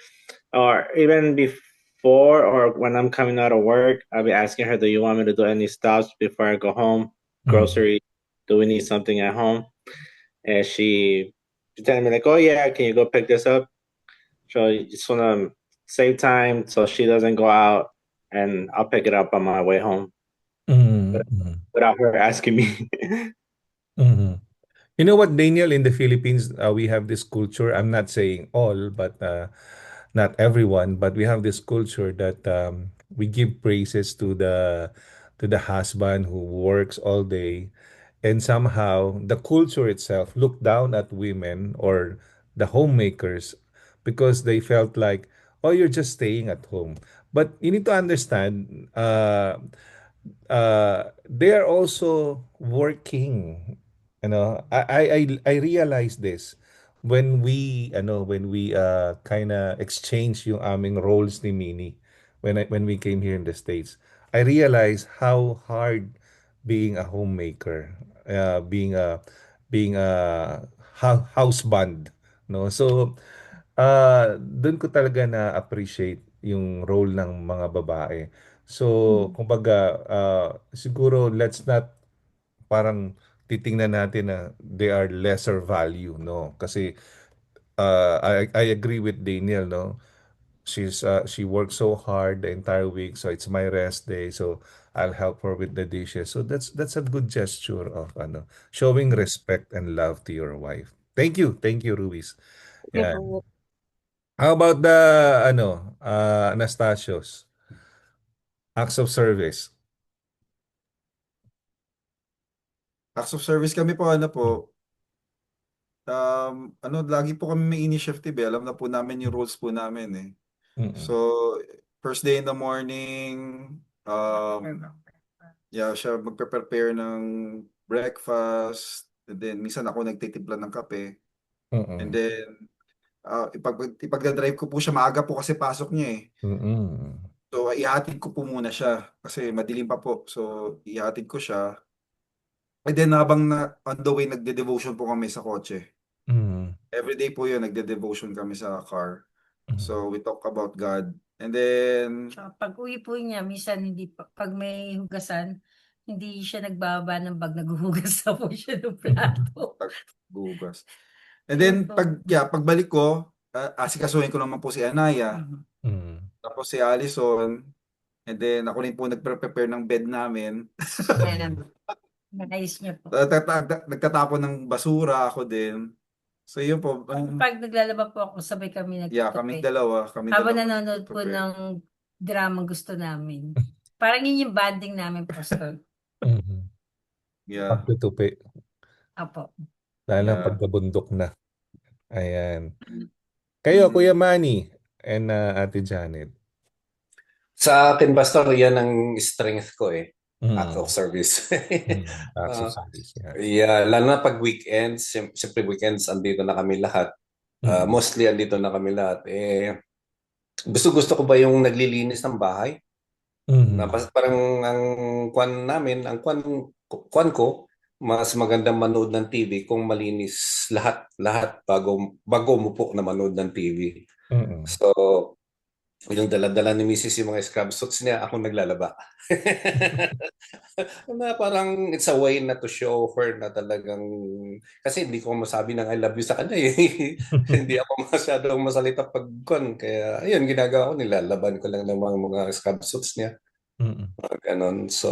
Or even before or when I'm coming out of work, I'll be asking her, do you want me to do any stops before I go home? Grocery, do we need something at home? And she's telling me like, oh yeah, can you go pick this up? So you just want to save time so she doesn't go out and I'll pick it up on my way home without her asking me. You know what, Daniel, in the Philippines, we have this culture. I'm not saying all, but not everyone, but we have this culture that we give praises to the husband who works all day, and somehow the culture itself look down at women or the homemakers because they felt like, oh, you're just staying at home. But you need to understand, they are also working. I realized this when we kind of exchange yung aming roles ni Mini when we came here in the States. I realized how hard being a homemaker, being a houseband, no? So doon ko talaga na appreciate yung role ng mga babae. So, kumbaga, siguro let's not parang titingnan natin na they are lesser value, no? Kasi I agree with Daniel, no? She works so hard the entire week, so it's my rest day, so I'll help her with the dishes. So that's a good gesture of showing respect and love to your wife. Thank you, Ruiz. Yan. How about the Anastasios? Acts of service. Acts of service kami po, lagi po kami may initiative eh. Alam na po namin yung roles po namin eh. Mm. So, first day in the morning, siya magpe-prepare ng breakfast. And then, minsan ako nagtitimpla ng kape. And Mm. then, ipagdadrive ko po siya. Maaga po kasi pasok niya eh. Mm. So, ihatid ko po muna siya. Kasi madilim pa po. So, ihatid ko siya. And then, habang on the way, nagde-devotion po kami sa kotse. Mm. Everyday po yun, nagde-devotion kami sa car. Mm. So, we talk about God. And then, Pag uwi po niya, minsan hindi pag may hugasan, hindi siya nagbababa ng bag, naghuhugas na po siya ng plato. bugas. And then, pagbalik ko, asikasuhin ko naman po si Anaya. Mm. Tapos si Allison. And then, ako rin po nagprepare ng bed namin. Naayos niya po. Nagtatapon ng basura ako din. So, yun po. Pag naglalaba po ako, sabay kami kaming nagtutupi. dalawa. Habang nanonood po ng drama gusto namin. Parang yun yung bonding namin po, sir. Yeah. Pagtutupi. Apo. Lalo Yeah. pagkabundok na. Ayan. Kayo, Kuya Manny and Ate Janet. Sa akin, Pastor, yan ang strength ko eh. Act of service. Acts of service, yeah. Yeah, lalo na pag weekends, siyempre weekends, andito na kami lahat. Mostly andito na kami lahat. Gusto ko ba yung naglilinis ng bahay? Na parang ang kwan ko, mas magandang manood ng TV kung malinis lahat bago umupo na manood ng TV. So, yung dala-dala ni Mrs. yung mga scrub suits niya, ako naglalaba. Na parang it's a way na to show her na talagang, kasi hindi ko masabi ng I love you sa kanya eh. Hindi ako masyadong masalita pag kaya ayun, ginagawa ko, nilalaban ko lang ng mga scrub suits niya. Ganon. So,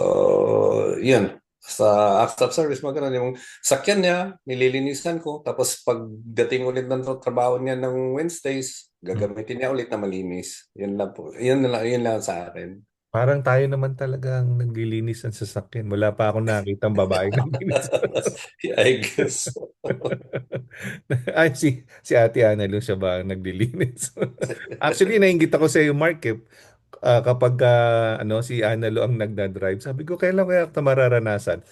yun. Sa act of service, maganon yung sakyan niya, nililinisan ko. Tapos pagdating ulit ng trabaho niya ng Wednesdays, gagamitin niya ulit na malinis. Yun lang po. Yun lang sa akin. Parang tayo naman talagang naglilinis ng sasakyan. Wala pa akong nakita ang babae naglilinis. I guess. Ay, si Ate Ana Lu siya ba ang naglilinis? Actually, nainggit ako sa iyo, Mark, eh. Kapag si Ana Lu ang nagda-drive, sabi ko, kailan kaya ito mararanasan?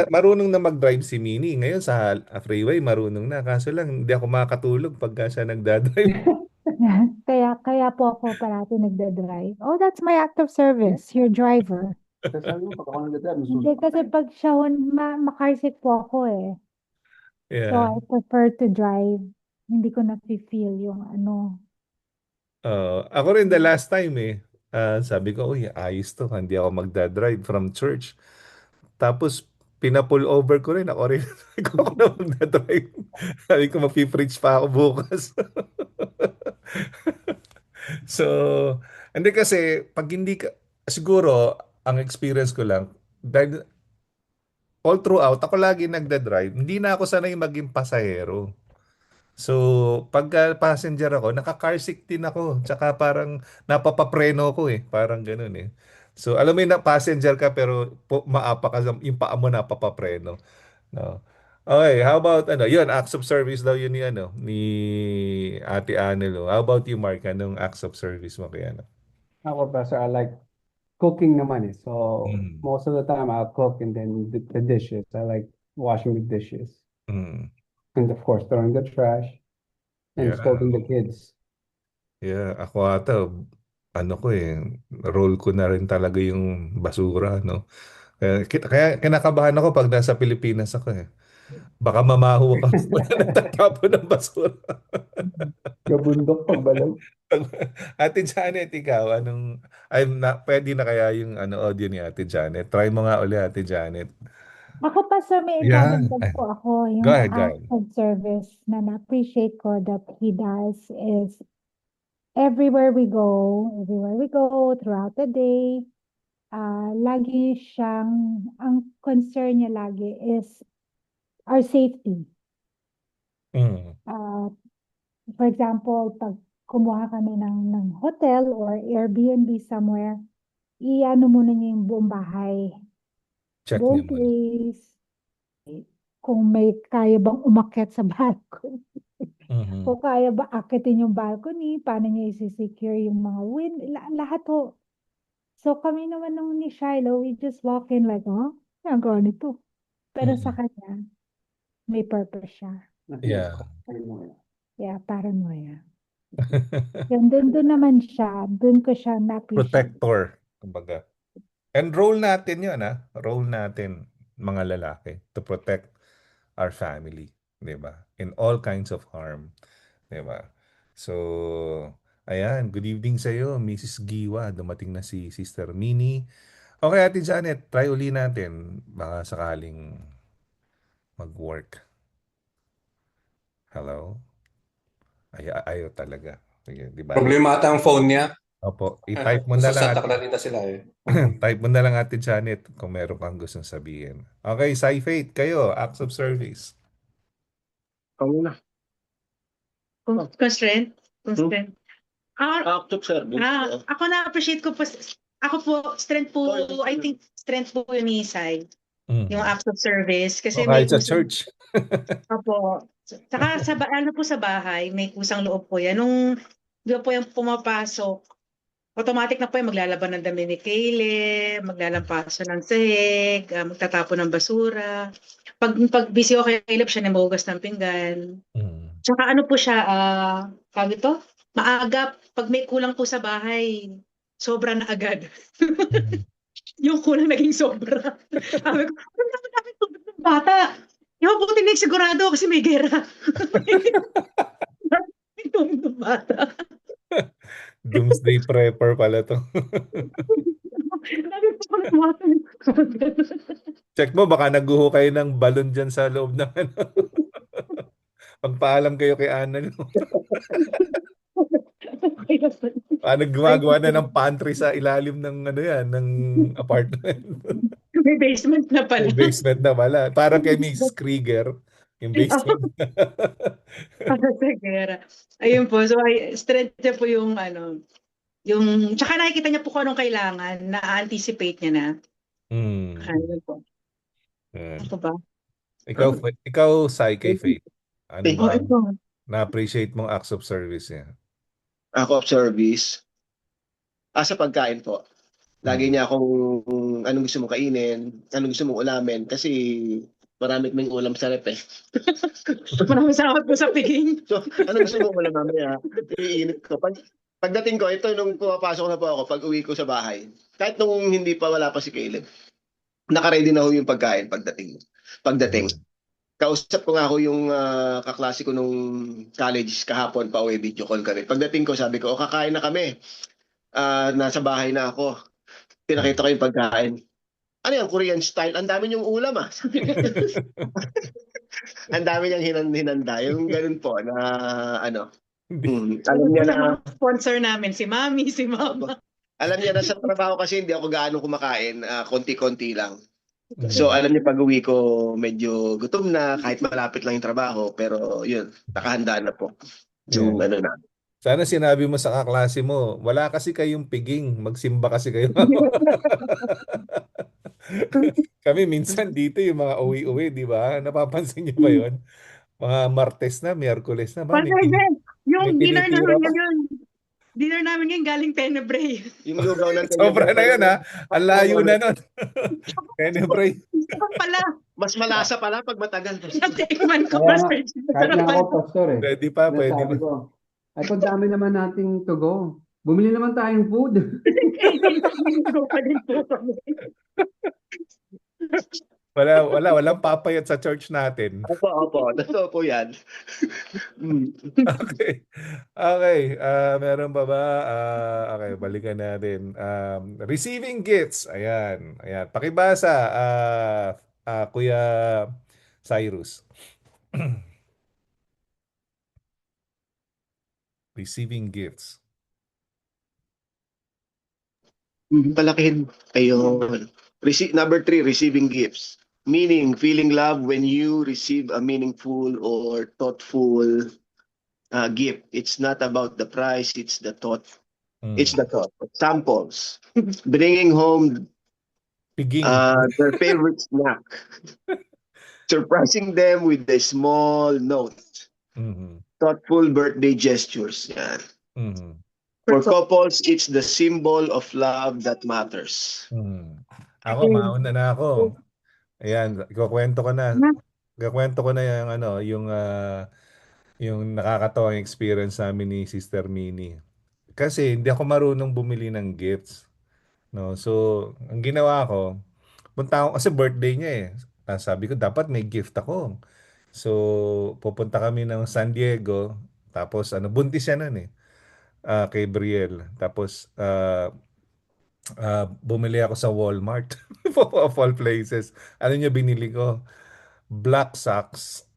Marunong na mag-drive si Mini. Ngayon sa freeway, marunong na. Kaso lang, hindi ako makakatulog pagka siya nagda-drive. Kaya po ako parati nagda-drive. Oh, that's my act of service, your driver. Hindi kasi pag siya makarsit po ako eh. So Yeah. I prefer to drive. Hindi ko na-feel yung ano. Ako rin the last time eh. Sabi ko, uy, ayos to. Hindi ako magda-drive from church. Tapos, pina-pull over ko rin. Ako rin. Ako na magda-drive. Sabi ko, mapipreach pa ako bukas. So, hindi kasi, pag hindi ka, siguro, ang experience ko lang, dahil all throughout, ako lagi nagda-drive, hindi na ako sanay maging pasahero. So, pagka passenger ako, naka-car seat din ako. Tsaka parang napapapreno ko eh. Parang ganun eh. So, alam mo yun na passenger ka pero maapa ka, yung paa mo napapapreno. No. Okay, how about yun, acts of service daw yun ni Ate Anelo. How about you, Mark? Anong acts of service mo kay Ako, Pastor, I like cooking naman eh. So, most of the time I'll cook and then the dishes. I like washing the dishes. And of course, throwing the trash and Yeah. scolding the kids. Yeah, ako ata, ko eh, role ko na rin talaga yung basura, no? Kaya kinakabahan ako pag nasa Pilipinas ako eh. Baka mamaho ako nagtatapon ng basura. Gabundok pagbalaw. Ate Janet, ikaw, pwede na kaya yung audio ni Ate Janet? Try mo nga uli, Ate Janet. Ako pa sa may Yeah. idadagdag po ako, Go yung ahead, go act ahead. of service na na-appreciate ko that he does is everywhere we go throughout the day, lagi siyang, ang concern niya lagi is our safety. For example, pag kumuha kami ng hotel or Airbnb somewhere, i-ano muna niya yung buong bahay. Check Buong niyo muna. place. Kung may kaya bang umakyat sa balcony. Mhm. Kung kaya ba akitin yung balcony, paano niya isi-secure yung mga lahat ho. So kami naman nung ni Shiloh, we just walk in like, oh, ginagawa nito. Pero sa kanya, may purpose siya. Yeah. Yeah, paranoia. Yan, doon naman siya. Doon ko siya na-appreciate. Protector, kumbaga. And role natin yun, Role natin, mga lalaki, to protect our family, di ba? In all kinds of harm, di ba? So, ayan, good evening sa iyo, Mrs. Giwa. Dumating na si Sister Minnie. Okay, Ate Janet, try uli natin. Baka sakaling mag-work. Hello? Ayaw talaga. Sige, di ba? Problema ata ang phone niya. Opo, i-type mo na lang. Nasa Tacloban sila eh. Type mo na lang, Ate Janet, kung meron kang gustong sabihin. Okay, Faith, kayo, acts of service. Ako na. Constraint? Constraint. Act of service. Ako na-appreciate ko po, ako po, strength po, I think strength po yun ni Isay. Yung act of service. Kasi may Kahit sa church. Opo. Saka ano po sa bahay, may kusang loob po yan. Nung di ba po yung pumapasok, automatic na po yung maglalaban ng dami ni Kayle, maglalampaso ng sahig, magtatapon ng basura. Pag busy ako kay Caleb, siya na mahugas ng pinggan. Tsaka ano po siya, tawag ito? Maaga, pag may kulang po sa bahay, sobra na agad. Yung kulang naging sobra. Sabi ko, ano namin tubig ng bata? Yung buti na sigurado kasi may gera. May tubig ng bata. Doomsday prepper pala to. Check mo, baka naguho kayo ng balon dyan sa loob ng ano. Pagpaalam kayo kay Ana. Paano gumagawa na ng pantry sa ilalim ng ano yan, ng apartment. May basement na pala. May basement na pala. Parang kay Mrs. Krieger, yung basement. Para sa gera. Ayun po, so strength niya po yung ano, yung, tsaka nakikita niya po kung anong kailangan, na-anticipate niya na. Ayun po. Ako ba? Ikaw, kay Faith. Ano ba? Ito. Na-appreciate mong acts of service niya? Act of service. Sa pagkain po. Lagi niya akong anong gusto mong kainin, anong gusto mong ulamin, kasi marami kaming ulam sa rep eh. Maraming salamat po sa piging. So, anong gusto mong ulam mamaya? Iinit ko. Pagdating ko, ito nung pumapasok na po ako, pag uwi ko sa bahay, kahit nung hindi pa wala pa si Caleb, naka-ready na ho yung pagkain pagdating. Kausap ko nga ako yung kaklase ko nung college kahapon, pa uwi, video call kami. Pagdating ko, sabi ko, kakain na kami. Nasa bahay na ako. Pinakita ko yung pagkain. Ano yung Korean style? Ang dami niyong ulam Ang dami niyang hinanda. Yung ganun po na ano. Alam niya na sponsor namin, si Mami, si Mama. Alam niya na sa trabaho kasi hindi ako gaano kumakain. Konti-konti lang. So alam niya pag uwi ko medyo gutom na kahit malapit lang yung trabaho. Pero yun, nakahanda na po. Yung ano na. Sana sinabi mo sa kaklase mo, wala kasi kayong piging, magsimba kasi kayo. Kami minsan dito yung mga uwi-uwi, di ba? Napapansin niyo ba yun? Mga Martes na, Miyerkules na. Yung dinner namin yun. Dinner namin ngayon galing Tenebrae. Yung lugaw ng Tenebrae. Sobra na yun Ang layo na nun. Tenebrae. Mas malasa pala pag matagal. Natikman ko. Kahit na ako, Pastor eh. Pwede pa. Ay, kung dami naman nating to go. Bumili naman tayong food. Walang papayat sa church natin. Opo. Totoo po yan. Okay. Meron ba? Okay, balikan natin. Receiving gifts. Ayan. Pakibasa, Kuya Cyrus. Receiving gifts. Palakihin ayun. Number 3, receiving gifts. Meaning, feeling love when you receive a meaningful or thoughtful gift. It's not about the price, it's the thought. It's the thought. Samples. Bringing home their favorite snack. Surprising them with a small note. thoughtful birthday gestures. Yan. Mhm. For couples, it's the symbol of love that matters. Ako, mauna na ako. Ayan, ikukwento ko na. Ikukwento ko na yung ano, yung nakakatawang experience namin ni Sister Minnie. Kasi hindi ako marunong bumili ng gifts, no. So, ang ginawa ko, punta ako kasi birthday niya eh. Sabi ko dapat may gift ako. So, pupunta kami ng San Diego, tapos ano, buntis siya nun eh. Kay Brielle. Tapos bumili ako sa Walmart of all places. Ano niya binili ko? Black socks.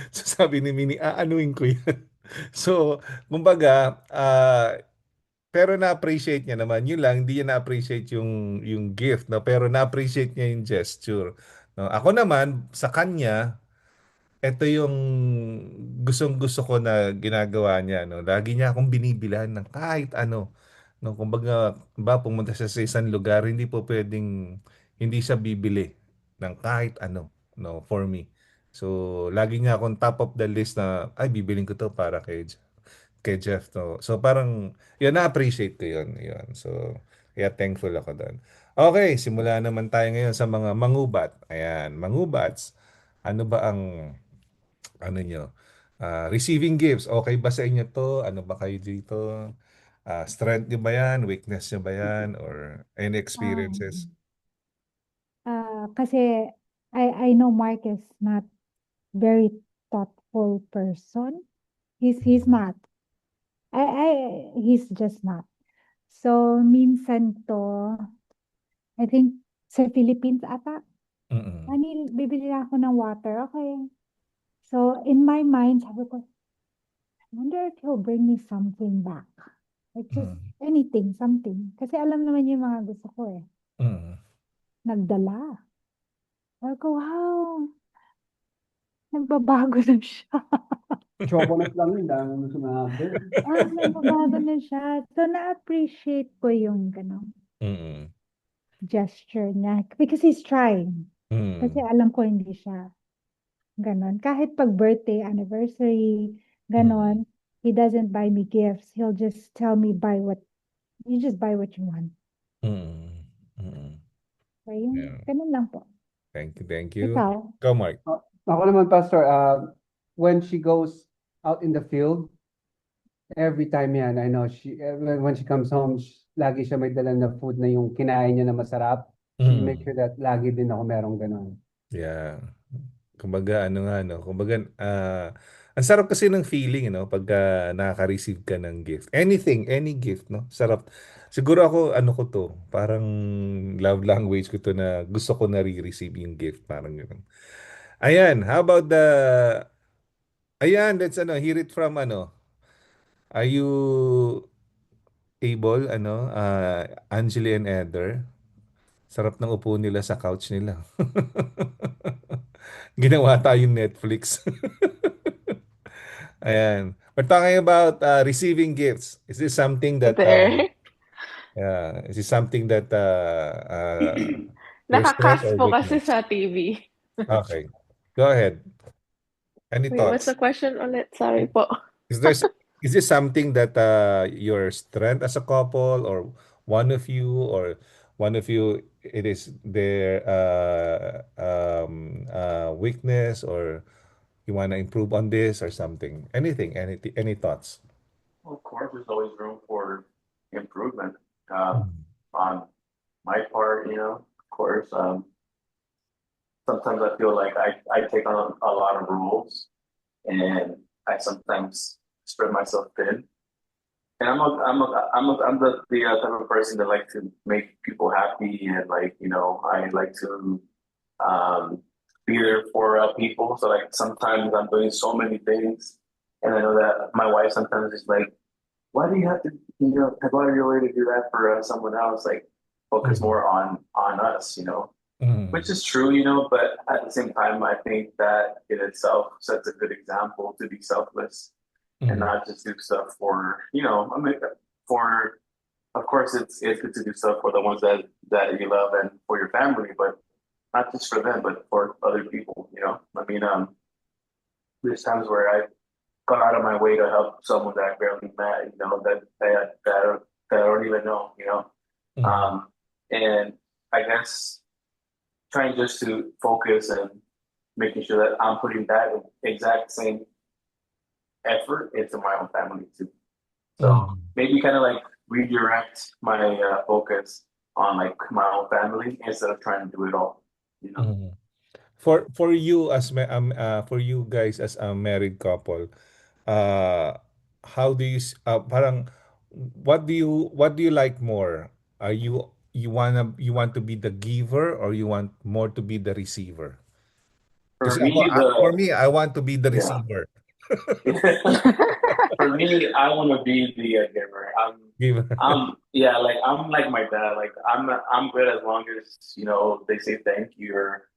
So sabi ni Minnie, aanuin ko yan. So, kumbaga, pero na-appreciate niya naman. Yun lang, hindi niya na-appreciate yung gift, no? Pero na-appreciate niya yung gesture. No? Ako naman, sa kanya, ito yung gustong-gusto ko na ginagawa niya, no? Lagi niya akong binibilhan ng kahit ano. No, kumbaga, pumunta siya sa isang lugar, hindi po pwedeng hindi siya bibili ng kahit ano, no, for me. So, lagi niya akong top of the list na, ay, bibiling ko to para kay Jeff, no. So, parang, yun, na-appreciate ko yun, yun. So, kaya thankful ako doon. Okay, simula naman tayo ngayon sa mga mangubat. Ayan, mangubats. Ano ba ang ano nyo? Receiving gifts, okay ba sa inyo to? Ano ba kayo dito? Strength nyo ba yan? Weakness nyo ba yan? Or any experiences? Kasi I know Mark is not very thoughtful person. He's not. He's just not. So minsan to, I think sa Philippines ata, Mm-mm. bibili na ako ng water. Okay. So in my mind, sabi ko, I wonder if he'll bring me something back. Like just anything, something. Kasi alam naman yung mga gusto ko eh. Nagdala. Sabi ko, wow, nagbabago na siya. Chocolate lang yun, dami mo sinabi. Nagbabago na siya. So na-appreciate ko yung gesture niya. Because he's trying. Kasi alam ko hindi siya ganon. Kahit pag birthday, anniversary, ganon, he doesn't buy me gifts. He'll just tell me you just buy what you want. So yun, Yeah. ganon lang po. Thank you. Ikaw? Go, Mark. Ako naman, Pastor, when she goes out in the field, every time yan, I know, when she comes home, lagi siya may dala na food na yung kinain niya na masarap. She make sure that lagi din ako merong ganon. Yeah. Kumbaga, ano nga, no? Kumbaga, ang sarap kasi ng feeling, no? Pagka nakaka-receive ka ng gift. Anything, any gift, no? Sarap. Siguro ako, ano ko to, parang love language ko to na gusto ko na re-receive yung gift. Parang gano'n. Ayan, how about ayan, let's hear it from are you able, Angeli and Eder? Sarap ng upo nila sa couch nila. Ginawa tayong Netflix. Ayan. We're talking about receiving gifts. Is this something that is this something that your strength Nakakast or po kasi weakness? sa TV. Okay. Go ahead. Any Wait, what's the thoughts? question ulit? Sorry po. Is this something that your strength as a couple, or one of you it is their weakness, or you want to improve on this or something? Anything, any thoughts? Of course, there's always room for improvement. On my part, of course, sometimes I feel like I take on a lot of roles, and I sometimes spread myself thin. And I'm the type of person that like to make people happy, and I like to be there for people. So like sometimes I'm doing so many things, and I know that my wife sometimes is like, why do you have to go out of your way to do that for someone else? Like focus more on us, which is true, but at the same time, I think that in itself sets a good example to be selfless and not just do stuff for, of course, it's good to do stuff for the ones that you love and for your family, but not just for them, but for other people, I mean, there's times where go out of my way to help someone that I barely met, you know, that I don't even know, you know. And I guess trying just to focus and making sure that I'm putting that exact same effort into my own family too. So maybe kind of like redirect my focus on like my own family instead of trying to do it all, you know. For you for you guys as a married couple, uh how do you parang what do you like more? Are you want to be the giver or you want more to be the receiver? For Kasi me, for me, I want to be the yeah. receiver. For me, I want to be the giver. Giver. Yeah, like I'm like my dad. Like I'm good as long as you know they say thank you or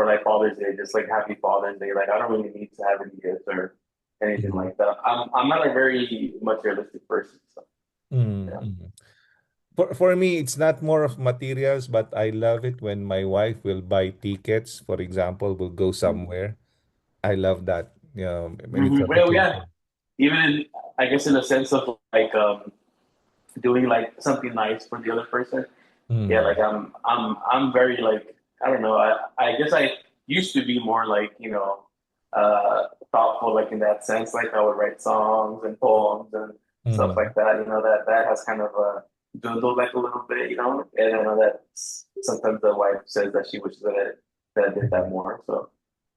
like Father's Day, just like Happy Father's Day. Like I don't really need to have any gifts or anything like that. I'm not a very materialistic person. So yeah. For me, it's not more of materials, but I love it when my wife will buy tickets. For example, we'll go somewhere. I love that. You know, when it's a Well, yeah. vacation. Even I guess in the sense of like doing like something nice for the other person. Yeah, like I'm very like I don't know. I guess I used to be more like thoughtful like in that sense. Like I would write songs and poems and stuff like that. You know that has kind of dwindled like a little bit. You know, and I know that sometimes the wife says that she wishes that I did that more. So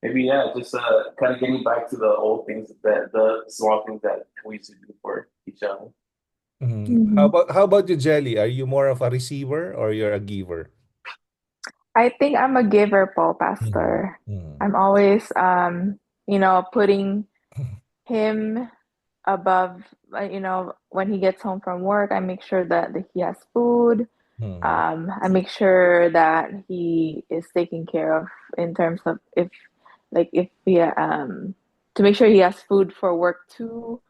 maybe yeah, just kind of getting back to the old things that the small things that we used to do for each other. How about you, Jelly? Are you more of a receiver or you're a giver? I think I'm a giver po, Pastor. I'm always, putting him above, when he gets home from work, I make sure that he has food. I make sure that he is taken care of in terms of if he, to make sure he has food for work too.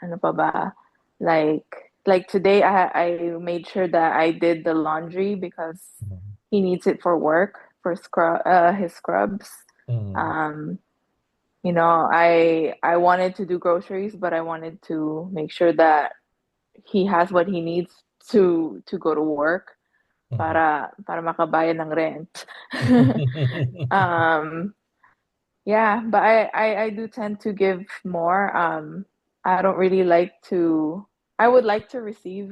Ano pa ba? Like today, I made sure that I did the laundry because he needs it for work for his scrubs. I wanted to do groceries, but I wanted to make sure that he has what he needs to go to work para makabayad ng rent. Yeah, but I do tend to give more. I don't really like to. I would like to receive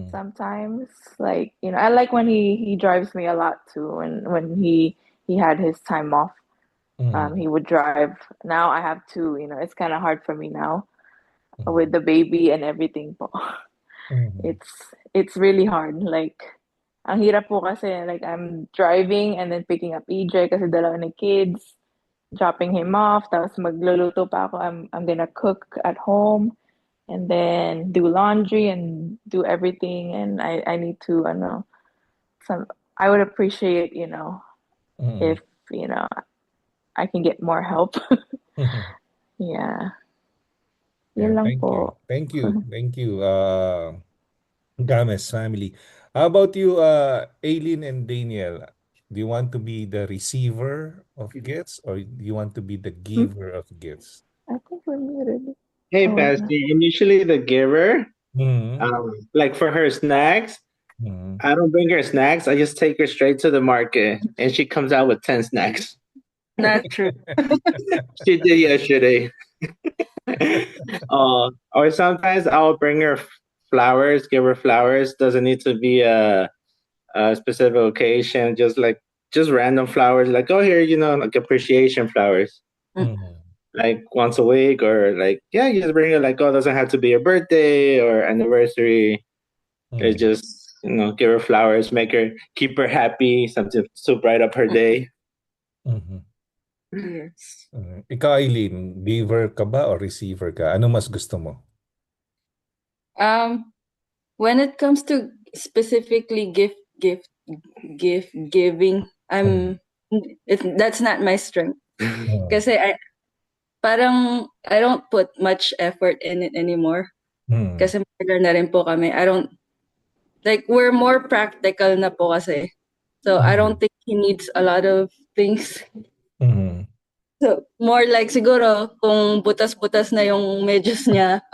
sometimes. Like, I like when he drives me a lot too, and when he had his time off, he would drive. Now I have to, it's kind of hard for me now with the baby and everything po. It's really hard. Like, ang hirap po kasi, like, I'm driving and then picking up EJ kasi dalawa na kids, dropping him off, tapos magluluto pa ako. I'm gonna cook at home and then do laundry and do everything, and I need to, I would appreciate, if, I can get more help. Yeah. Yun lang Thank you. po. Thank you. Thank you. Games family. How about you, Aileen and Daniel? Do you want to be the receiver of gifts or do you want to be the giver of gifts? I think we're muted. Hey, Oh, Pastor, I'm usually the giver. Mm-hmm. Like for her snacks, I don't bring her snacks. I just take her straight to the market and she comes out with 10 snacks. Not true. She did yesterday. Or sometimes I'll bring her flowers, give her flowers. Doesn't need to be a specific occasion, just random flowers. Like, oh, here, like appreciation flowers. Like once a week, or like, yeah, you just bring her like, oh, it doesn't have to be a birthday or anniversary. It's just, give her flowers, keep her happy, something to bright up her day. Yes. Ikaw, Aileen, giver ka ba o receiver ka? Ano mas gusto mo? When it comes to specifically gift giving, that's not my strength. Kasi parang I don't put much effort in it anymore. Kasi matagal na rin po kami. We're more practical na po kasi. So I don't think he needs a lot of things. So, more like siguro kung butas-butas na yung medyas niya,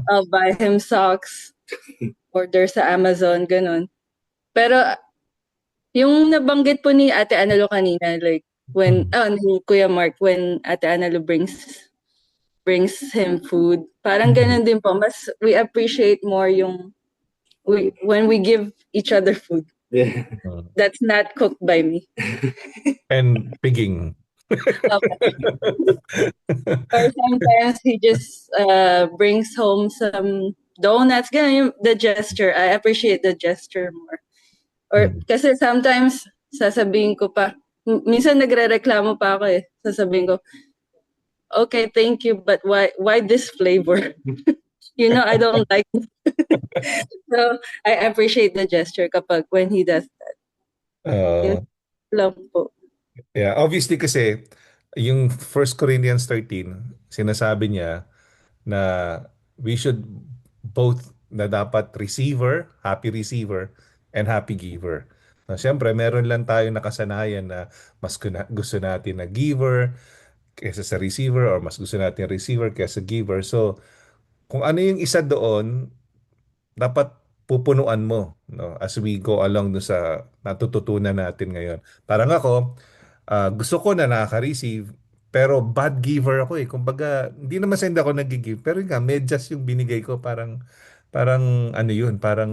I'll buy him socks, order sa Amazon, ganun. Pero yung nabanggit po ni Ate Analo kanina, like when ni Kuya Mark, when Ate Analo brings him food, parang ganun din po. Mas we appreciate more yung when we give each other food. Yeah. That's not cooked by me. And pigging. Or sometimes he just brings home some donuts. Ganun yung the gesture. I appreciate the gesture more. Or kasi sometimes sasabihin ko pa, minsan nagrereklamo pa ako eh. Sasabihin ko, okay, thank you, but why this flavor? You know, I don't like it. So, I appreciate the gesture kapag when he does that. Yun lang po. Yeah, obviously kasi yung 1 Corinthians 13, sinasabi niya na we should both na dapat happy receiver, and happy giver. Siyempre, meron lang tayong nakasanayan na mas gusto natin na giver kaysa sa receiver or mas gusto natin receiver kaysa giver. So, kung ano yung isa doon, dapat pupunuan mo, no, as we go along do sa natututunan natin ngayon. Parang ako, gusto ko na nakaka-receive, pero bad giver ako eh. Kumbaga, hindi naman sa hindi ako nag-give, pero nga, medyas yung binigay ko, parang ano yun, parang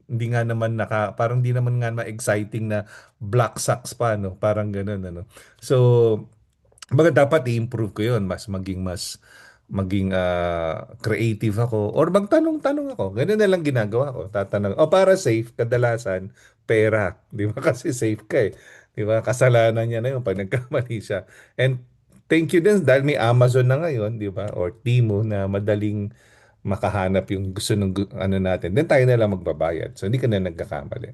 hindi nga naman parang hindi naman nga ma-exciting na black socks pa, no? Parang ganun, ano. So, kumbaga dapat i-improve ko yun, maging creative ako or magtanong-tanong ako. Ganun na lang ginagawa ko. Tatanong. O para safe, kadalasan, pera. Di ba? Kasi safe ka eh. Di ba? Kasalanan niya na yun pag nagkamali siya. And thank you din dahil may Amazon na ngayon, di ba? Or Temu na madaling makahanap yung gusto ng ano natin. Then tayo na lang magbabayad. So hindi ka na nagkakamali.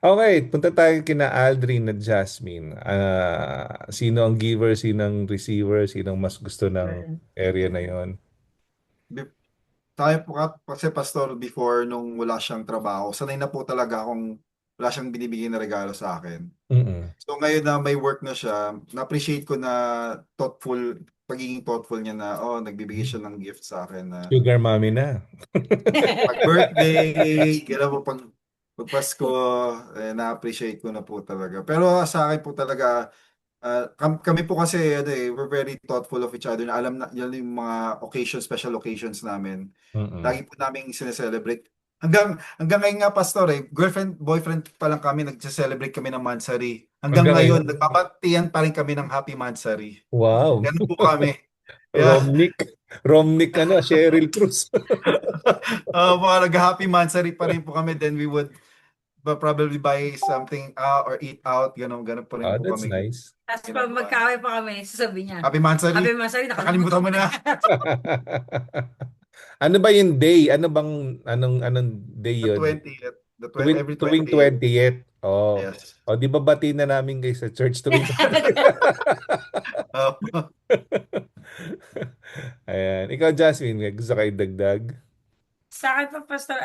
Okay, punta tayo kina Aldrin at Jasmine. Sino ang giver, sino ang receiver, sino ang mas gusto ng area na yon? Tayo po kasi pastor before nung wala siyang trabaho, sanay na po talaga akong wala siyang binibigay na regalo sa akin. So ngayon na may work na siya, na-appreciate ko na pagiging thoughtful niya na nagbibigay siya ng gift sa akin na Sugar mommy na. pag birthday, kailan po pag Pasko, na-appreciate ko na po talaga. Pero sa akin po talaga, kami po kasi we're very thoughtful of each other. Na alam na yan yung mga special occasions namin. Lagi po namin sineselebrate. Hanggang ngayon nga, pastor, girlfriend, boyfriend pa lang kami, nagse-celebrate kami ng Mansari. Hanggang ngayon, nagpapatiyan pa rin kami ng Happy Mansari. Wow. Ganun po kami. Romnick, Cheryl Cruz. Mga nag-Happy Mansari pa rin po kami. Then we would probably buy something or eat out. Ganun pa rin po That's kami. nice. Tapos pag magkaway pa kami, sasabihin niya, Happy Mansari. Happy Mansari, Nakalimutan mo na. Ano ba yung day? Anong day yun? The 20th. Every Tuwing 20th. 20th. Oh. Yes. O, di ba bati na namin guys sa church tuwing 20th? Ayan. Ikaw, Jasmine, may gusto kayo dagdag? Sa akin pa, pastor,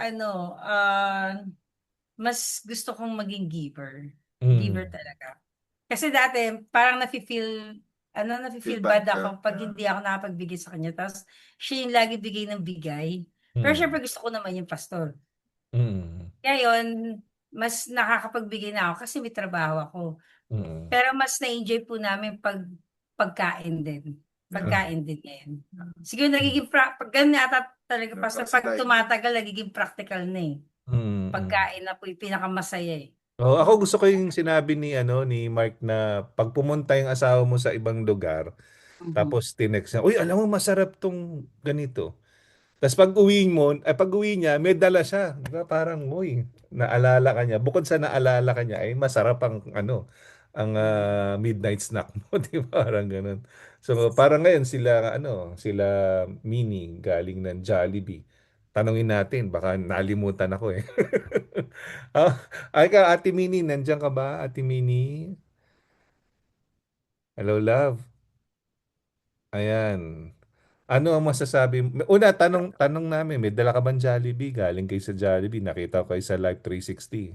mas gusto kong maging giver. Giver talaga. Kasi dati, parang nafe-feel bad ako pag hindi ako nakapagbigay sa kanya. Tapos, siya yung lagi bigay ng bigay. Pero syempre gusto ko naman yung pastor. Ngayon, mas nakakapagbigay na ako kasi may trabaho ako. Pero mas na-enjoy po namin pagkain din. Pagkain din ngayon. Siguro nagiging, pag ganun ata talaga, pastor, pag tumatagal, nagiging practical na eh. Pagkain na po yung pinakamasaya eh. Oh, ako gusto ko yung sinabi ni Mark na pag pumunta yung asawa mo sa ibang lugar, tapos tinext niya, "Uy, alam mo masarap tong ganito." Tapos pag uwi niya, may dala siya. Diba? Parang, uy, naalala ka niya. Bukod sa naalala ka niya, ay masarap ang midnight snack mo, di ba? Parang ganun. So, parang ngayon sila Mini galing ng Jollibee. Tanungin natin, baka nalimutan ako eh. Ay ka, Ate Mini, nandiyan ka ba, Ate Mini? Hello, love. Ayan. Ano ang masasabi mo? Una, tanong namin, may dala ka bang Jollibee? Galing kayo sa Jollibee. Nakita ko kayo sa Live 360.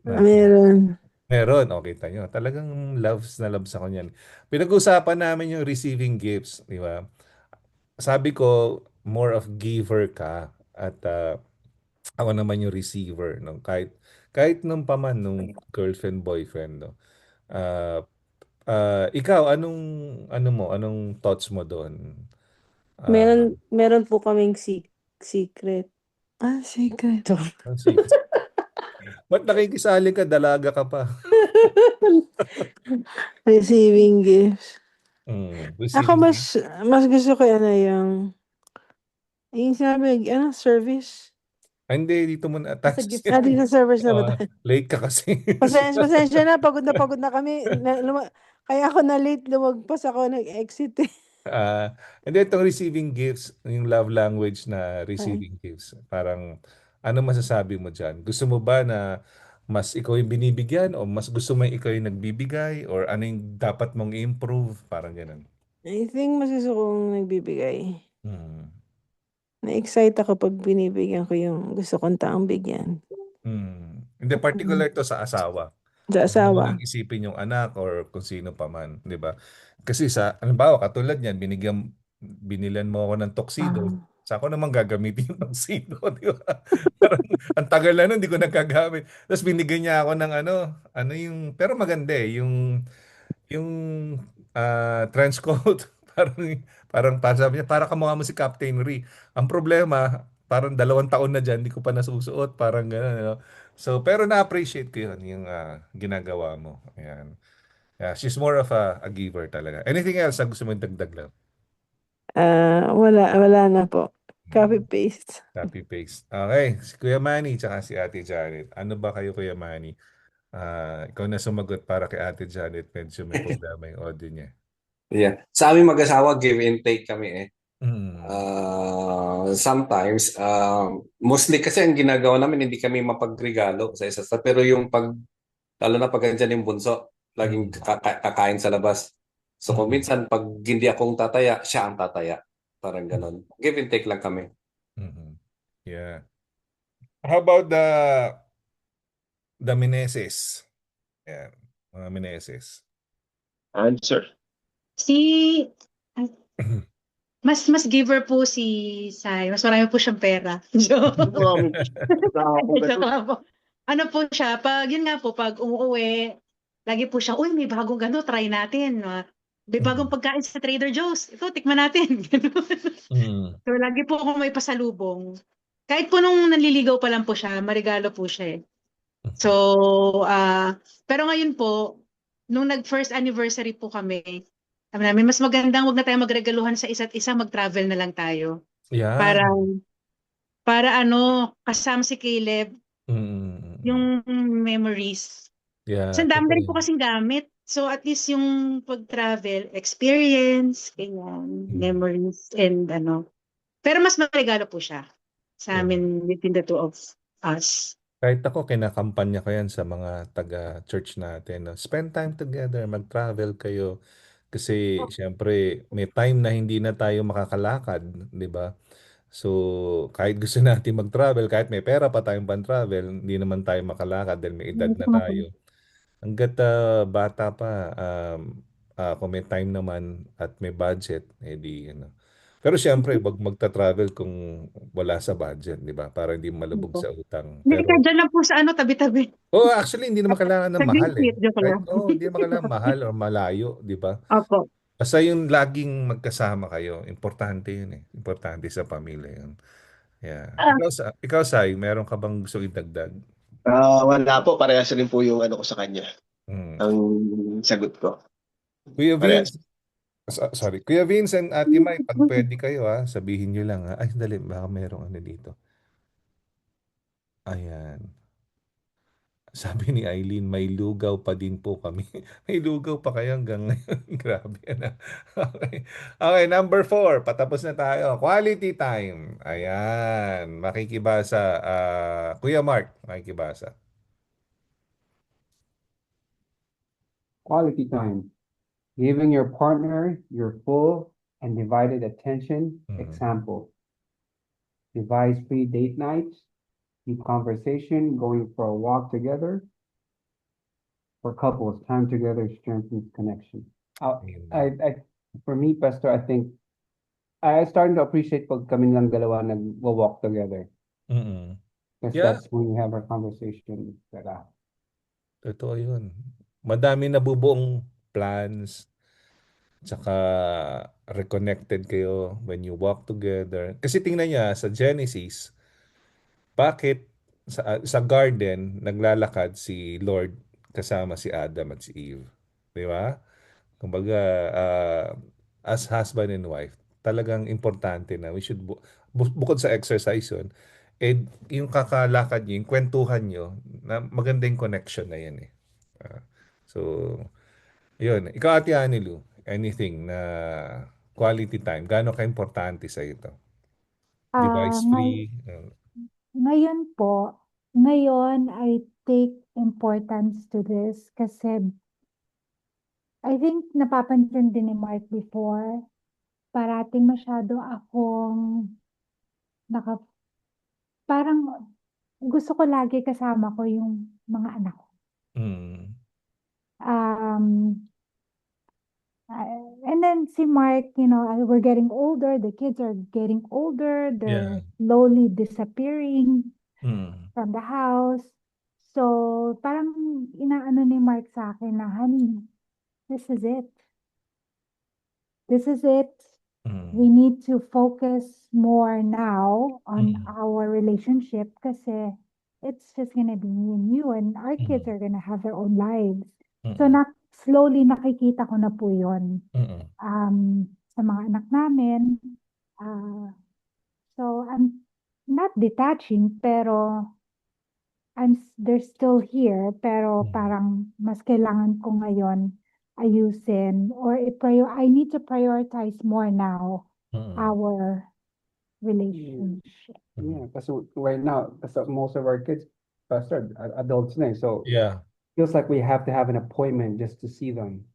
Meron. Meron, o kita nyo. Talagang loves na loves ako niyan. Pinag-usapan namin yung receiving gifts, di ba? Sabi ko, more of giver ka at ako naman yung receiver. No? Kahit nung paman, nung girlfriend, boyfriend, no? Ah, ikaw, anong thoughts mo doon? Ah, Meron po kaming secret. Secret. ang secret. Ba't nakikisali ka? Dalaga ka pa. Receiving gifts. Ako Receiving gifts? mas gusto ko yung sinabi, service. Hindi, dito mo na-attach. Di sa service na ba tayo? Late ka kasi. Pasensya na, pagod na kami. Kaya ako na late, lumagpas ako, nag-exit eh. Hindi, itong receiving gifts, yung love language na receiving gifts, parang ano masasabi mo dyan? Gusto mo ba na mas ikaw yung binibigyan o mas gusto mo yung ikaw yung nagbibigay or ano yung dapat mong i-improve? Parang ganun. I think mas gusto kong nagbibigay. Hmm. Na-excite ako pag binibigyan ko yung gusto kong taong bigyan. Hindi, particular to sa asawa. Sa Huwag mo asawa. nang isipin yung anak or kung sino pa man, di ba? Kasi halimbawa, katulad niyan, binilan mo ako ng tuxedo, sa ako naman gagamitin yung tuxedo, di ba? Parang, ang tagal na nun, hindi ko nagagamit. Tapos binigyan niya ako ng pero maganda yung trench coat. Parang sabi niya, para kamukha mo si Captain Ri. Ang problema, parang 2 taon na dyan, hindi ko pa nasusuot, parang gano'n, no? So, pero na-appreciate ko yun, yung ginagawa mo. Ayan. Yeah, she's more of a giver talaga. Anything else na gusto mo dagdag lang? Wala na po. Copy-paste. Copy-paste. Okay, si Kuya Manny tsaka si Ate Janet. Ano ba kayo, Kuya Manny? Ikaw na sumagot para kay Ate Janet. Medyo may problema yung audio niya. Yeah. Sa aming mag-asawa, give and take kami eh. Mm. Sometimes, mostly kasi ang ginagawa namin, hindi kami mapagregalo sa isa't isa. Pero yung lalo na pag andyan yung bunso, laging kakain sa labas. So kung minsan, pag hindi akong tataya, siya ang tataya. Parang ganon. Give and take lang kami. Yeah. How about the Meneses? Yan. Mga Meneses. Answer. Mas giver po si Sai. Mas marami po siyang pera. Joke. Joke lang po. Ano po siya, yun nga po, pag umuwi, lagi po siya, uy, may bagong try natin. May bagong pagkain sa Trader Joe's. Ito, tikman natin. So, lagi po akong may pasalubong. Kahit po nung nanliligaw pa lang po siya, marigalo po siya eh. So, pero ngayon po, nung nag-first anniversary po kami, sabi namin, mas magandang wag na tayo magregaluhan sa isa't isa, mag-travel na lang tayo. Yeah. Para kasama si Caleb, yung memories. Yeah. So, ang dami na rin po kasing gamit. So, at least yung pag-travel, experience, memories, and Pero mas maregalo po siya sa amin between the two of us. Kahit ako, kinakampanya ko yan sa mga taga-church natin. No? Spend time together, mag-travel kayo. Kasi, siyempre, may time na hindi na tayo makakalakad, di ba? So, kahit gusto natin mag-travel, kahit may pera pa tayong pan-travel, hindi naman tayo makalakad dahil may edad na tayo. Hanggat bata pa, kung may time naman at may budget, edi, Pero siyempre, wag magta-travel kung wala sa budget, di ba? Para hindi malubog sa utang. Hindi ka dyan lang po sa tabi-tabi. Actually, hindi naman kailangan ng Sa mahal Green Street, joke lang. hindi naman kailangan mahal o malayo, di ba? Opo. Basta yung laging magkasama kayo, importante yun eh. Importante sa pamilya yun. Yeah. Ikaw, Sai, meron ka bang gusto idagdag? Wala po, parehas rin po yung ko sa kanya. Ang sagot ko. Kuya Vince, sorry. Kuya Vince and Ate Mai, pag pwede kayo sabihin nyo lang Ay, dali, baka merong dito. Ayan. Sabi ni Eileen, may lugaw pa din po kami. May lugaw pa kayo hanggang ngayon. Grabe na. Okay, number 4. Patapos na tayo. Quality time. Ayan. Makikibasa. Kuya Mark, makikibasa. Quality time. Giving your partner your full and divided attention. Example. Devise free date nights. Deep conversation, going for a walk together. for couples, time together strengthens connection. Ayun. For me, Pastor, I think I starting to appreciate pag kami lang dalawa nag-walk together. Mm. Because Yeah, that's when we have our conversation. totoo yun. Madami nabubuong plans, tsaka reconnected kayo when you walk together. Kasi tingnan niya sa Genesis, bakit sa garden naglalakad si Lord kasama si Adam at si Eve? Di ba? Kumbaga, as husband and wife, talagang importante na we should, bukod sa exercise yun, yung kakalakad nyo, yung kwentuhan nyo, na maganda yung connection na yan eh. Ah, so, yun. Ikaw, Ate Anilu, anything na quality time, gaano ka-importante sa ito? Ah, Device free? ngayon po, ngayon I take importance to this kasi I think napapansin din ni Mark before, parating masyado akong naka, parang gusto ko lagi kasama ko yung mga anak ko. Mm. Um, and then si Mark, we're getting older, the kids are getting older, they're Yeah. slowly disappearing Mm. from the house. So, parang inaano ni Mark sa akin na, honey, this is it. This is it. We Mm. need to focus more now on Mm. our relationship kasi it's just gonna be me and you and our kids Mm. are gonna have their own lives. So, Mm. slowly nakikita ko na po yun Mm. sa mga anak namin. So, I'm not detaching, pero they're still here, pero parang mas kailangan ko ngayon ayusin or I need to prioritize more now Mm. our relationship. Yeah, because right now, most of our kids, Pastor, are adults na. So Yeah. feels like we have to have an appointment just to see them.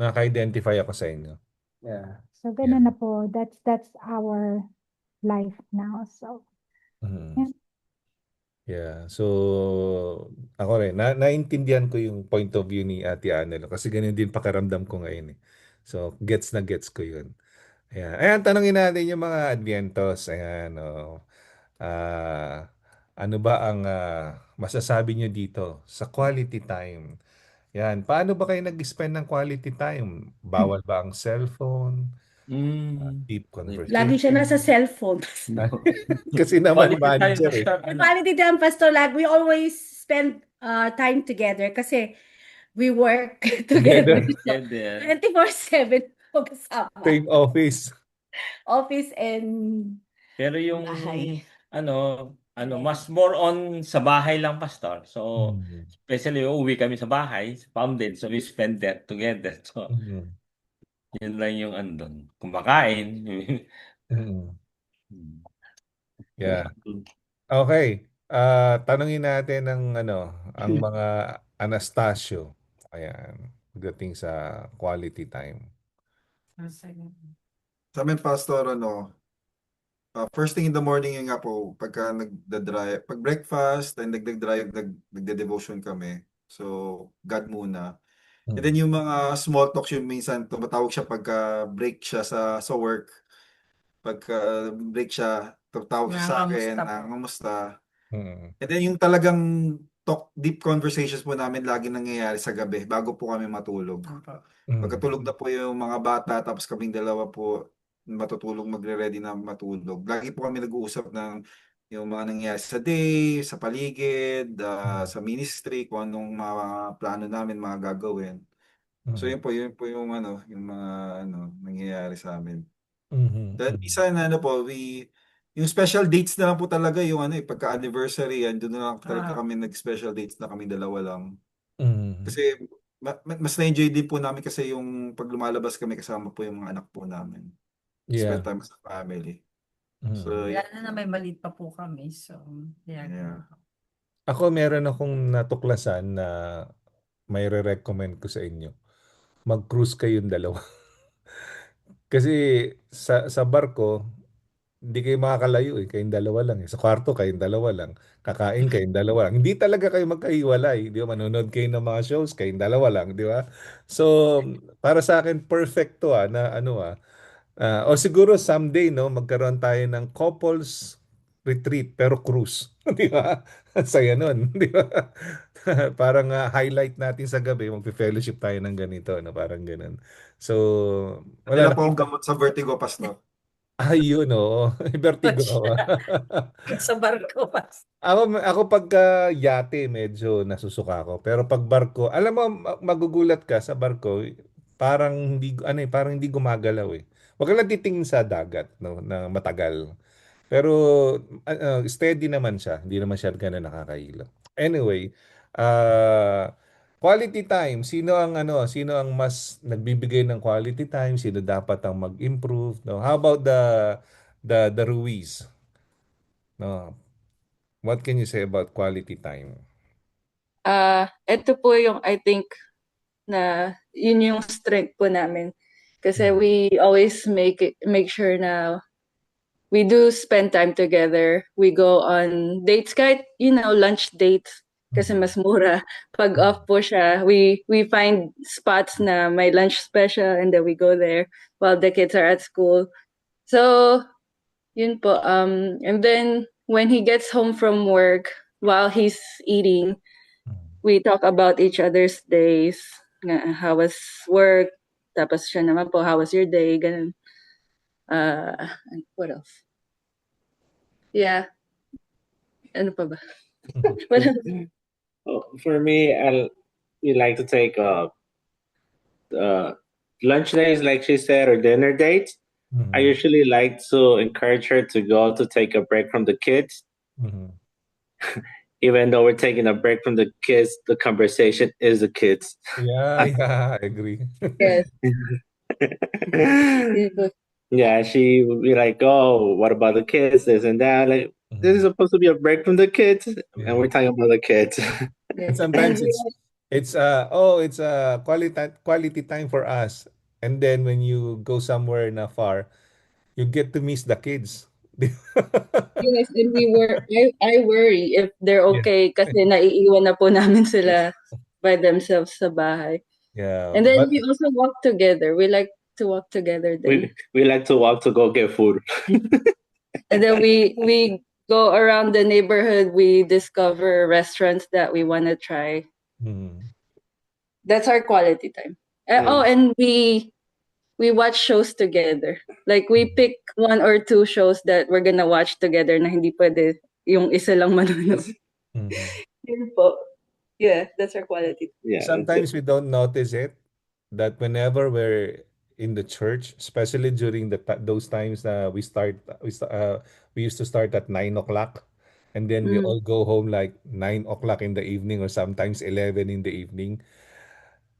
Naka-identify ako sa inyo. Yeah. So, ganun na po. That's our life now. So, yeah. Yeah. So, ako rin, naintindihan ko yung point of view ni Ate Anelo kasi ganyan din pakiramdam ko ngayon eh. So, gets na gets ko yun. Ayan. Ayan, tanongin natin yung mga Advientos. Ayan, ano ba ang masasabi nyo dito sa quality time? Yan. Paano ba kayo nag-spend ng quality time? Bawal ba ang cellphone? Deep Lagi siya nasa conversation? cellphone. Kasi naman Quality time, manager eh. Pastor. Quality time, Pastor. Like, we always spend time together kasi we work together. So, 24/7 po kasama. Same office. Office and Pero yung bahay. mas more on sa bahay lang, Pastor. So, especially uuwi kami sa bahay, sa Palm so we spend that together. So, yun lang yung andon. Kumakain. Yeah. Okay. Tanungin natin ang mga Anastasio. Ayan. Pagdating sa quality time. Sa amin, Pastor, first thing in the morning yun nga po, pagka nagda-drive, pag breakfast, then nagda-drive, nagde-devotion kami. So, God muna. And then yung mga small talks yung minsan tumatawag siya pagka break siya sa work. Pagka break siya, tumatawag siya sa akin, kamusta. And then yung talagang deep conversations po namin lagi nangyayari sa gabi bago po kami matulog. Pagkatulog na po yung mga bata, tapos kaming dalawa po matutulog, magre-ready na matulog. Lagi po kami nag-uusap ng yung mga nangyayari sa day, sa paligid, sa ministry, kung anong mga plano namin, mga gagawin. So yun po yung yung mga nangyayari sa amin. Then isa na yung special dates na lang po talaga yung pagka-anniversary yan, doon na lang talaga kami nag-special dates na kami dalawa lang. Kasi mas na-enjoy din po namin kasi yung pag lumalabas kami kasama po yung mga anak po namin. Yeah. Spend time sa family. So, Lalo na may maliit pa po kami. So, yeah. Ako meron akong natuklasan na may re-recommend ko sa inyo. Mag-cruise kayong dalawa. Kasi sa barko, hindi kayo makakalayo eh. Kayong dalawa lang eh. Sa kwarto kayong dalawa lang. Kakain kayong dalawa lang. Hindi talaga kayo magkahiwalay. Di ba? Manonood kayo ng mga shows kayong dalawa lang. Di ba? So, para sa akin, perfecto na ano o siguro someday, no, magkaroon tayo ng couples retreat pero cruise. Di ba? Saya nun. Di ba? Parang highlight natin sa gabi, magpe-fellowship tayo ng ganito, no? Parang ganun. So, wala Dala na. po ang gamot sa vertigo, Pastor. Ayun, oo. Vertigo. Sa barko pa. Ako pagka yate, medyo nasusuka ako. Pero pag barko, alam mo, magugulat ka sa barko, parang hindi gumagalaw eh. Huwag ka lang titingin sa dagat, no, na matagal. Pero steady naman siya. Hindi naman siya ganun nakakahilo. Anyway, quality time. Sino ang mas nagbibigay ng quality time? Sino dapat ang mag-improve, no? How about the Ruiz? No. What can you say about quality time? Ito po yung I think na yun yung strength po namin. Kasi we always make sure na we do spend time together. We go on dates kahit, lunch dates kasi mas mura. Pag off po siya, we find spots na may lunch special and then we go there while the kids are at school. So, yun po. And then when he gets home from work, while he's eating, we talk about each other's days. How was work? Tapos siya naman po, how was your day? Ganun. And what else? Yeah. Ano pa ba? For me, we like to take lunch days, like she said, or dinner dates. I usually like to encourage her to go to take a break from the kids. Even though we're taking a break from the kids, the conversation is the kids. Yeah, I agree. Yes. Yeah, she would be like, "Oh, what about the kids? This and that." Like, this is supposed to be a break from the kids, and we're talking about the kids. And sometimes it's quality time for us. And then when you go somewhere na far, you get to miss the kids. Yes, and I worry if they're okay kasi naiiwan na po namin sila by themselves sa bahay. Yeah. And then we also walk together. We like to walk together then. We like to walk to go get food. And then we go around the neighborhood. We discover restaurants that we want to try. That's our quality time. And we watch shows together. Like we pick 1 or 2 shows that we're gonna watch together na hindi pwede yung isa lang manonood. Yun po. Yeah, that's our quality. Yeah. Sometimes we don't notice it that whenever we're in the church, especially during those times we used to start at 9 o'clock, and then we all go home like 9 o'clock in the evening or sometimes 11 in the evening.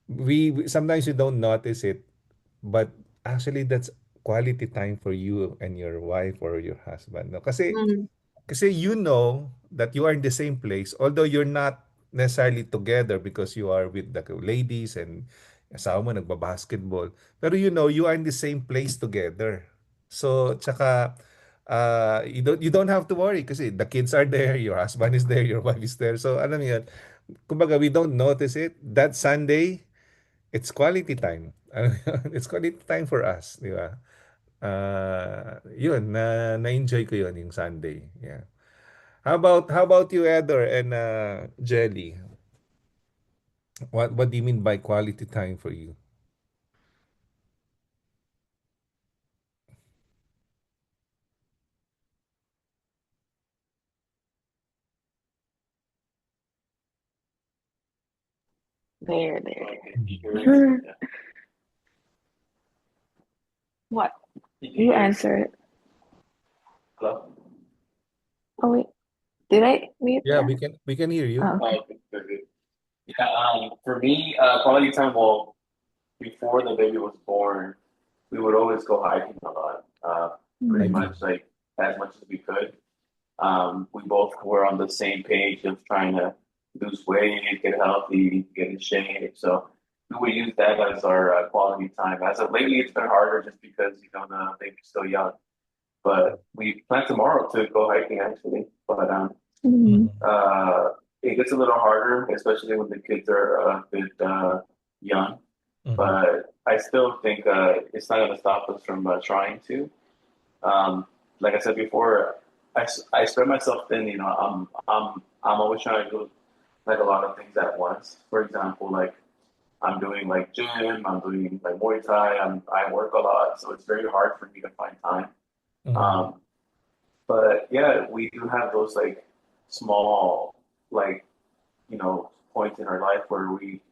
We sometimes we don't notice it, but actually that's quality time for you and your wife or your husband. No? Kasi you know that you are in the same place, although you're not necessarily together because you are with the ladies and asawa mo nagba-basketball. Pero you know, you are in the same place together. So, tsaka, you don't have to worry kasi the kids are there, your husband is there, your wife is there. So, alam mo yun, kumbaga, we don't notice it. That Sunday, it's quality time. It's quality time for us, di ba? Yun, na-enjoy ko yun yung Sunday. Yeah. How about you, Eder and Jelly? What do you mean by quality time for you? There. What? You answer it. Hello? Oh wait, did I mute? Yeah, that? we can hear you. Oh, okay. Good. Yeah, for me, quality time, well, before the baby was born, we would always go hiking a lot. Pretty much like as much as we could. We both were on the same page of trying to lose weight, get healthy, get in shape. So we would use that as our quality time. As of lately, it's been harder just because the baby's still young. but we plan tomorrow to go hiking actually. But it gets a little harder, especially when the kids are a bit young. But I still think it's not going to stop us from trying to. Like I said before, I spread myself thin. You know, I'm always trying to do like a lot of things at once. For example, like I'm doing like gym, I'm doing like Muay Thai, I work a lot, so it's very hard for me to find time. But yeah, we do have those like small like points in our life where we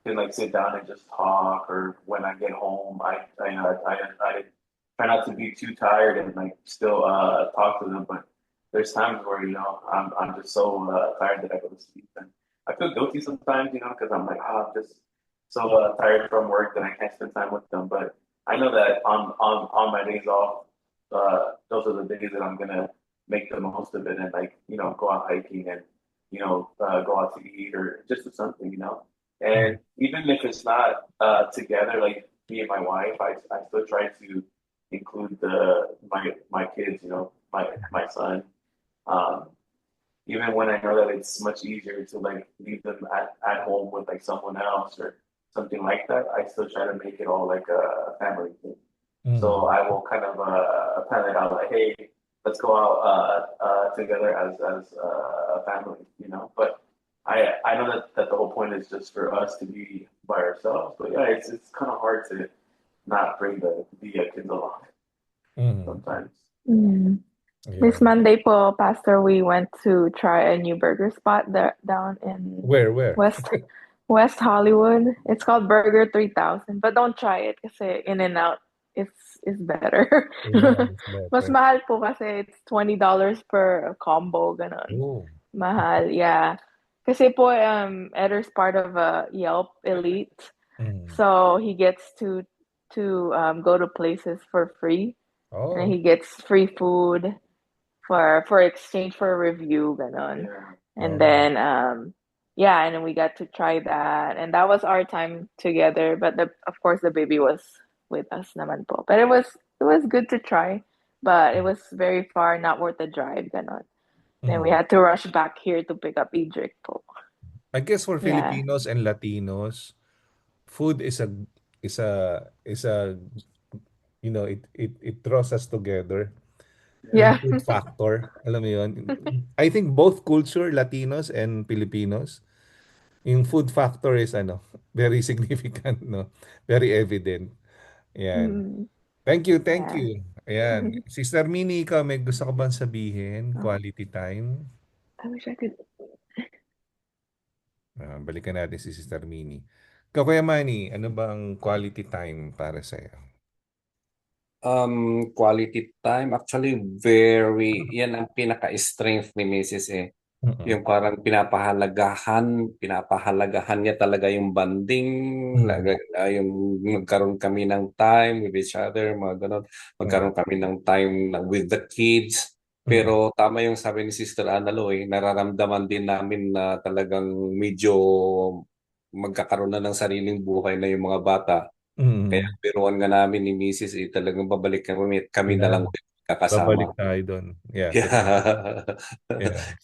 can like sit down and just talk, or when I get home, I try not to be too tired and like still talk to them. But there's times where I'm just so tired that I go to sleep, and I feel guilty sometimes, because I'm like, I'm just so tired from work that I can't spend time with them. But I know that on my days off, those are the days that I'm gonna make the most of it, and like go out hiking, and go out to eat or just do something. And even if it's not together, like me and my wife, I still try to include my kids, my son. Even when I know that it's much easier to like leave them at home with like someone else or something like that, I still try to make it all like a family thing. So I will kind of plan it out like, hey, let's go out together as a family, But I know that the whole point is just for us to be by ourselves. But yeah, it's kind of hard to not bring the kids along sometimes. This Monday po, Pastor, we went to try a new burger spot there down in Where? West Hollywood. It's called Burger 3000, but don't try it kasi In-N-Out is better. Mas mahal po kasi it's $20 per combo, ganon. Mahal, yeah. Kasi po Edder's part of a Yelp Elite. So he gets to go to places for free. And he gets free food for exchange for a review, ganon. And then and then we got to try that, and that was our time together. But of course the baby was with us naman po. But it was good to try, but it was very far, not worth the drive, ganon. Then we had to rush back here to pick up Edric po. I guess for Yeah. Filipinos and Latinos, food is a it draws us together. Yeah. Yung food factor, alam mo yun. I think both culture, Latinos and Filipinos, yung food factor is very significant, no? Very evident. Ayan. Thank you. Yeah. Ayan. Sister Minnie, ikaw may gusto ka bang sabihin? Quality time? I wish I could. Balikan natin si Sister Minnie. Ikaw, Kuya Manny, ano ba ang quality time para sa'yo? Quality time, actually, yan ang pinaka-strength ni Mrs. Yung parang pinapahalagahan niya talaga yung bonding, yung magkaroon kami ng time with each other, mga ganon. Magkaroon kami ng time with the kids. Pero tama yung sabi ni Sister Annaloy, nararamdaman din namin na talagang medyo magkakaroon na ng sariling buhay na yung mga bata. Kaya biruan nga namin ni Mrs. talagang babalik kami na lang kakasama. Babalik tayo doon. Yeah.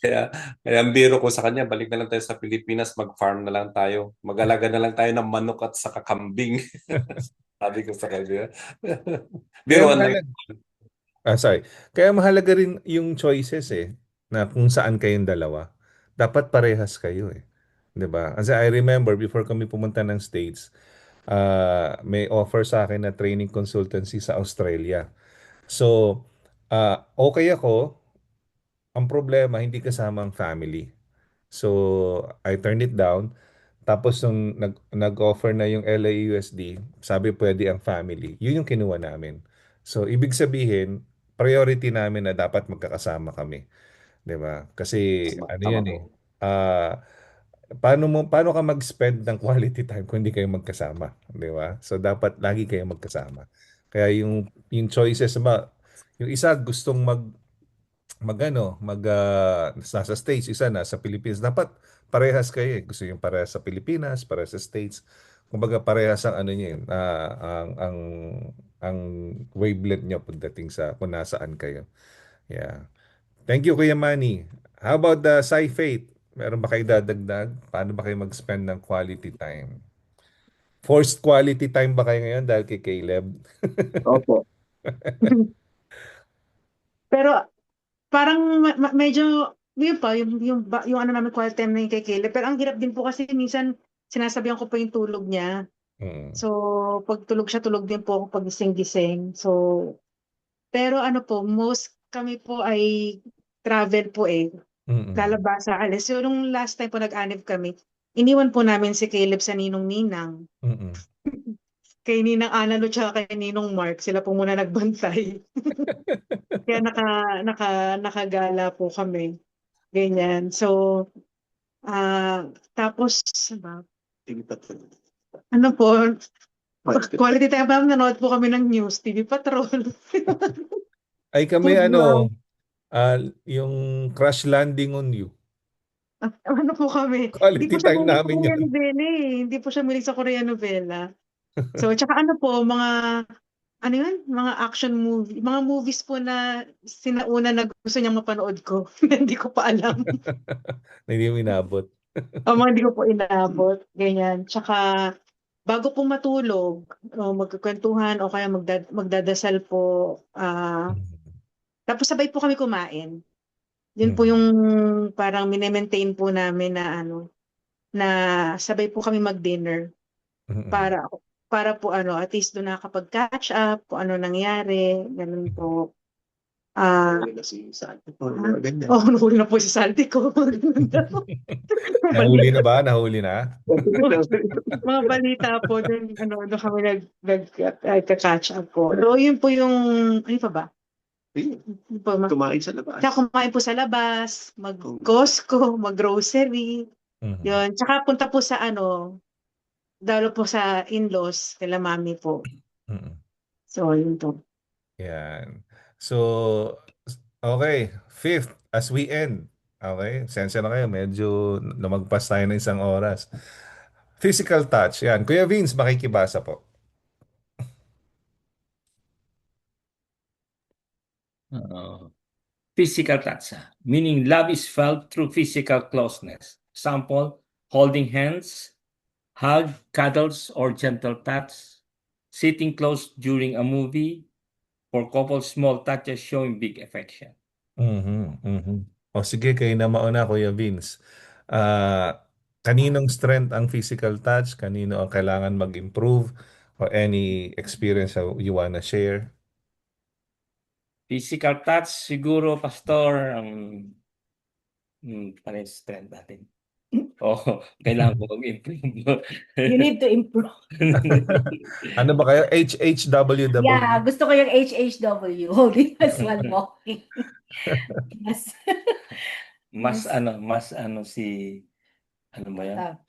Kaya ang biro ko sa kanya, balik na lang tayo sa Pilipinas, mag-farm na lang tayo. Mag-alaga na lang tayo ng manok at saka kambing. Sabi ko sa kanya. Biruan lang. Sorry. Kaya mahalaga rin yung choices na kung saan kayong dalawa. Dapat parehas kayo 'Di ba? Kasi I remember before kami pumunta ng States, may offer sa akin na training consultancy sa Australia. So, okay ako. Ang problema, hindi kasama ang family. So, I turned it down. Tapos nung nag-offer na yung LAUSD, sabi pwede ang family. Yun yung kinuha namin. So, ibig sabihin, priority namin na dapat magkakasama kami. 'Di ba? Kasi ano yun paano ka mag-spend ng quality time kung hindi kayo magkasama, 'di ba? So dapat lagi kayo magkasama. Kaya yung choices ba, yung isa gustong nasa States, isa nasa Pilipinas, dapat parehas kayo Gusto yung parehas sa Pilipinas, parehas sa States. kumbaga parehas ang ano niya, ang wavelength niya pagdating sa kung nasaan kayo. Yeah. Thank you, Kuya Manny. How about the Sci-Faith? Meron ba kayo dadagdag? Paano ba kayo mag-spend ng quality time? Forced quality time ba kayo ngayon dahil kay Caleb? Opo. Pero parang medyo yun pa yung ano namin quality time na yung kay Caleb. Pero ang hirap din po kasi minsan sinasabihan ko pa yung tulog niya. So pag tulog siya, tulog din po ako pag gising-gising. So pero ano po, most kami po ay travel po eh. Lalabas sa alis. So nung last time po nag-anib kami, iniwan po namin si Caleb sa Ninong Ninang. Kay Ninang Ana tsaka kay Ninong Mark, sila po muna nagbantay. Kaya nakagala po kami. Ganyan. So, tapos, ba? Ano po, quality time pa, nanood po kami ng news, TV Patrol. Ay kami Food Vlog. yung Crash Landing on You. Ano po kami? Quality Hindi po siya time mahilig sa namin Korean yun. novela eh. Hindi po siya mahilig sa Korean novela. So, tsaka ano po, ano yun? Mga action movie. Mga movies po na sinauna na gusto niyang mapanood ko. Hindi ko pa alam. Na hindi mo inabot. Mga hindi ko po inabot. Ganyan. Tsaka, bago po matulog, magkukwentuhan o kaya magdadasal po. Tapos sabay po kami kumain. Yun po yung parang minemaintain po namin na na sabay po kami mag-dinner. Para po at least doon nakakapag-catch up, kung ano nangyari, ganun po. Nahuli na po si Santi ko. Nahuli na ba? Nahuli na? Mga balita po, doon kami nag-catch up po. So, yun po yung, ano pa ba? Kumain sa labas. Kumain po sa labas, mag-Costco, mag-grocery. Yun. Tsaka punta po sa dalo po sa in-laws, kila mami po. So, yun to. Yan. So, okay. Fifth, as we end. Okay? Sensya na kayo. Medyo lumagpas tayo ng isang oras. Physical touch. Yan. Kuya Vince, makikibasa po. Physical touch, meaning love is felt through physical closeness. Example, holding hands, hug, cuddles, or gentle touch, sitting close during a movie. For couples, small touches showing big affection. O sige, kayo na mauna, Kuya Vince. Kaninong strength ang physical touch? Kanino ang kailangan mag-improve? Or any experience you wanna share? Physical touch, siguro, Pastor, paano yung strength natin? Kailangan ko mag-improve. You need to improve. Ano ba kayo? HHWW? Yeah, gusto ko yung HHW. Holding hands while walking. Mas si, ano ba yan?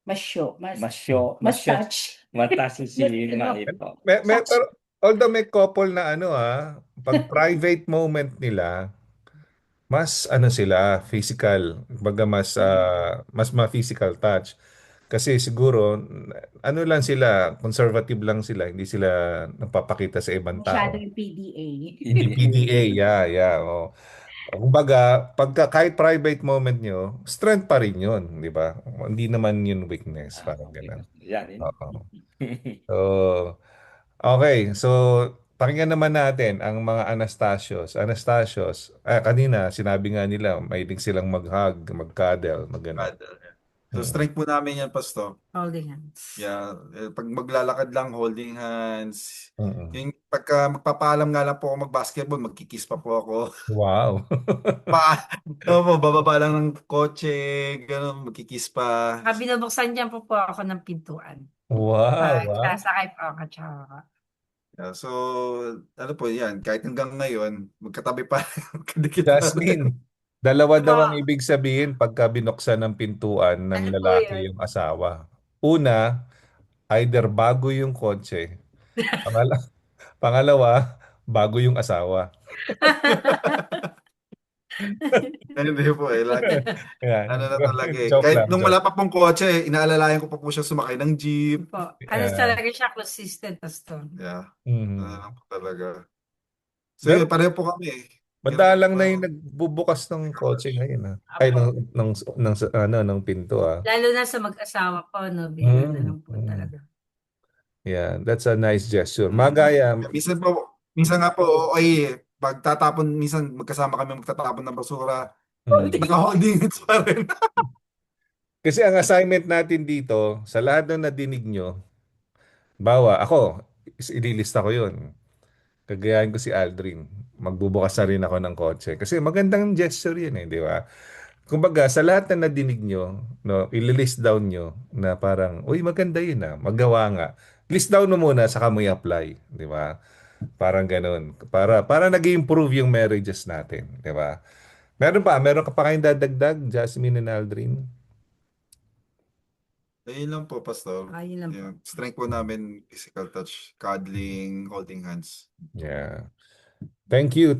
Mas show. Mas touch. Mataas si Maipo. Pero, although may couple na pag private moment nila, mas sila physical, baga mas ma-physical touch. Kasi siguro lang sila, conservative lang sila, hindi sila nagpapakita sa ibang tao. Masyado yung PDA. Hindi PDA, yeah. Kumbaga, kahit private moment nyo, strength pa rin yun, di ba? Hindi naman yun weakness, parang gano'n. Yan. So, okay, so pakinggan naman natin ang mga Anastasios. Kanina, sinabi nga nila, mahilig silang mag-hug, mag-cuddle, mag-gano'n. So, strength po namin yan, Pastor. Holding hands. Yeah. Pag maglalakad lang, holding hands. Yung pagka magpapaalam nga lang po ako mag-basketball, magkikiss pa po ako. Wow. Bababa lang ng kotse, gano'n, magkikiss pa. Binubuksan niya po ako ng pintuan. Wow. Sasakay po ako, tsaka. Yeah, so, ano po yan, kahit hanggang ngayon, magkatabi pa. Jasmine, dalawa daw ang ibig sabihin pagka binuksan ng pintuan ng lalaki yung asawa. Una, either bago yung kotse. Pangalawa, bago yung asawa. Hindi po eh. Yeah. Ano na talaga eh. Joke Kahit lang, nung joke. wala pa pong kotse, inaalalayan ko pa po siya sumakay ng jeep. Po. Yeah. Talaga siya consistent, Pastor. Yeah. Mhm. Ano lang po talaga. So yun, pareho po kami eh. Madalang na yung nagbubukas ng kotse ngayon. Ay, ng pinto. Lalo na sa mag-asawa po, no? Bigla na lang po talaga. Yeah, that's a nice gesture. Magaya. Minsan nga po, okay, minsan magkasama kami magtatapon ng basura. Naka-holding hands pa rin. Kasi ang assignment natin dito, sa lahat ng nadinig nyo, ako, ililista ko yun. Kagayahin ko si Aldrin. Magbubukas na rin ako ng kotse. Kasi magandang gesture yun di ba? Kumbaga, sa lahat na nadinig nyo, no, ililist down nyo na parang, uy, maganda yun magawa nga. List down mo muna, saka mo i-apply. Di ba? Parang ganun. Para nag-improve yung marriages natin. Di ba? Meron ka pa kayong dadagdag, Jasmine and Aldrin? Ayun lang po, Pastor. Ayun lang po. Yung strength po namin, physical touch, cuddling, holding hands. Yeah. Thank you.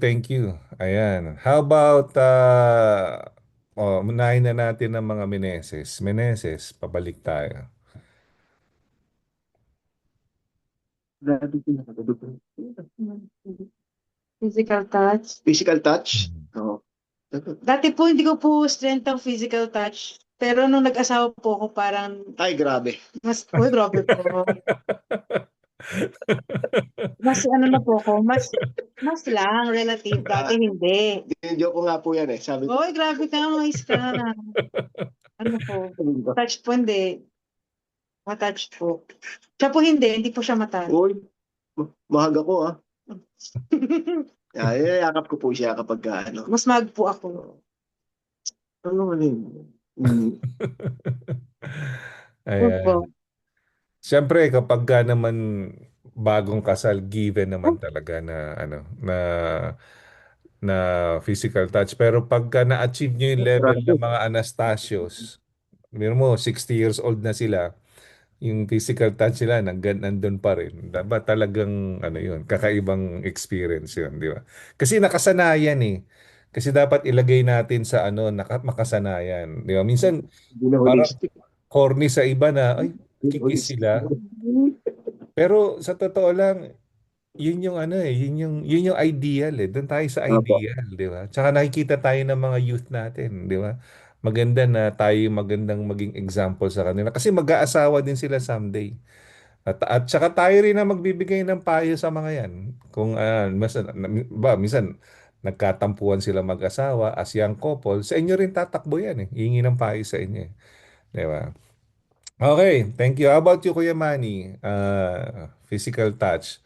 Ayan. How about, unahin na natin ng mga Meneses. Meneses, pabalik tayo. Physical touch. Physical touch? Oo. Dati po, hindi ko po strength ang physical touch. Pero nung nag-asawa po ako, parang, Ay, grabe. grabe po. Mas ano na po ako, mas lang, relative. Dati hindi. Joke ko nga po yan eh. Sabi ko, Oy, grabe ka, mais ka. Ano po, touch po hindi. Matouch po. Siya po hindi po siya matouch. uy, mahag ako ah. Yakap ko po siya kapag ano. Mas mag po ako. Ano man yun? Ayan. Siyempre, kapag naman bagong kasal, given naman talaga na na physical touch. Pero pagka na-achieve nyo yung level ng mga Anastasios, mo 60 years old na sila, yung physical touch nila nandun pa rin. Dapat talagang yun, kakaibang experience yun, di ba? Kasi nakasanayan eh. Kasi dapat ilagay natin sa makasanayan. Di ba? Minsan, parang corny sa iba na, ay, kikis sila. Pero sa totoo lang, yun yung yun yung ideal eh. Doon tayo sa ideal, di ba? Tsaka nakikita tayo ng mga youth natin, di ba? Maganda na tayo magandang maging example sa kanila. Kasi mag-aasawa din sila someday. At tsaka tayo rin na magbibigay ng payo sa mga yan. Kung minsan nagkatampuan sila mag-asawa as young couple, sa inyo rin tatakbo yan eh. Hihingi ng payo sa inyo eh. Di ba? Okay, thank you. How about you, Kuya Manny? Physical touch.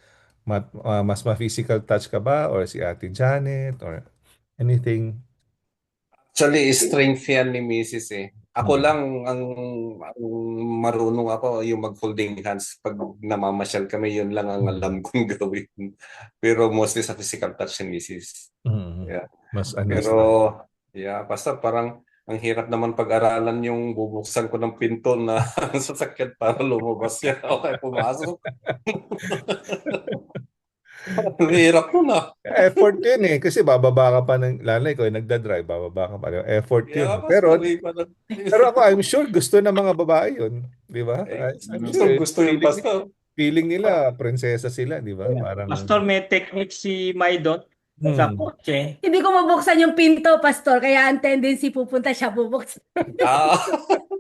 Mas ma-physical touch ka ba? Or si Ate Janet? Or anything? Actually, strength yan ni Mrs. eh. Ako lang ang marunong ako yung mag-holding hands pag namamasyal kami, yun lang ang alam kong gawin. Pero mostly sa physical touch ni Mrs. Yeah. Mas Pero basta parang ang hirap naman pag-aralan yung bubuksan ko ng pinto na sasakyan para lumabas siya. Okay, pumasok. Ang hirap mo na. Effort yun eh. Kasi bababa ka pa lalay ko, nagdadrive, bababa ka pa. Effort yun. Pero ako, I'm sure gusto ng mga babae yun. Di ba? I'm sure. Gusto yung pastor. Feeling nila, prinsesa sila, di ba? Parang, Pastor, may technique si Maidot sa kotse. Hindi ko mabuksan yung pinto, Pastor. Kaya ang tendency pupunta siya bubuksan.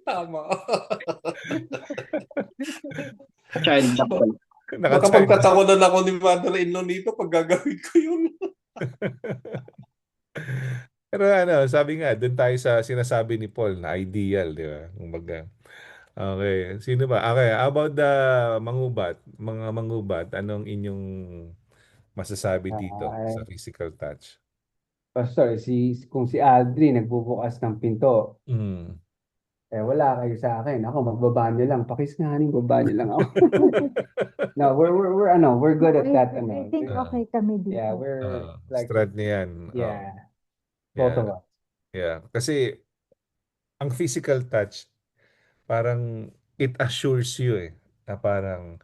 Tama. Child couple. Nakapagtatakunan ako ni mother-in-law nito pag gagawin ko yun. Pero sabi nga, doon tayo sa sinasabi ni Paul na ideal, di ba? Kumbaga. Okay. Sino ba? Okay. How about the mga mangubat, anong inyong masasabi dito sa physical touch? Pastor, kung si Aldrin nagbubukas ng pinto, wala kayo sa akin. Ako, magbaba niyo lang. Pakisnganin, baba niyo lang ako. No, we're good at that. I think okay kami dito. Yeah, we're like, straight niyan. yeah, both of us. Yeah. Kasi, ang physical touch, parang, it assures you na parang,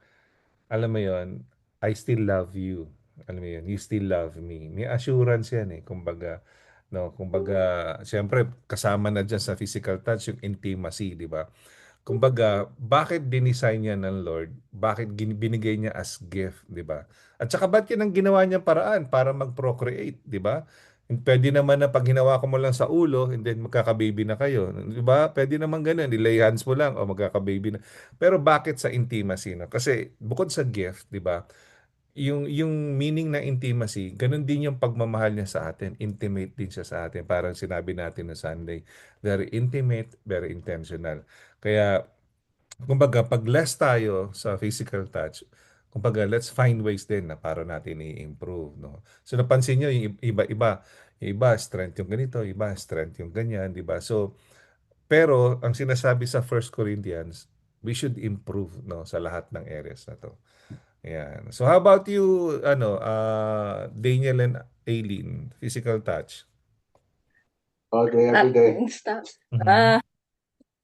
alam mo yon, I still love you. Alam mo yun, you still love me. May assurance yan kumbaga, No, kumbaga, siyempre kasama na diyan sa physical touch yung intimacy, di ba? Kumbaga, bakit dinesign niya ng Lord? Bakit binigay niya as gift, di ba? At saka ba't yan ang ginawa niya paraan para mag-procreate, di ba? Pwede naman na pag ginawa ko mo lang sa ulo, and then magkaka-baby na kayo, di ba? Pwede naman ganun, ilay hands mo lang, o magkaka-baby na. Pero bakit sa intimacy? No? Kasi bukod sa gift, di ba? Yung meaning ng intimacy, ganun din yung pagmamahal niya sa atin. Intimate din siya sa atin. Parang sinabi natin na Sunday. Very intimate, very intentional. Kaya, kumbaga, pag less tayo sa physical touch, kumbaga, let's find ways din na para natin i-improve. No? So, napansin nyo, yung iba-iba. Yung iba, strength yung ganito, iba, strength yung ganyan, di ba? So, pero, ang sinasabi sa First Corinthians, we should improve no sa lahat ng areas na to. Ayan. So how about you, Daniel and Aileen, physical touch? Okay, every day. Stop. Mhm.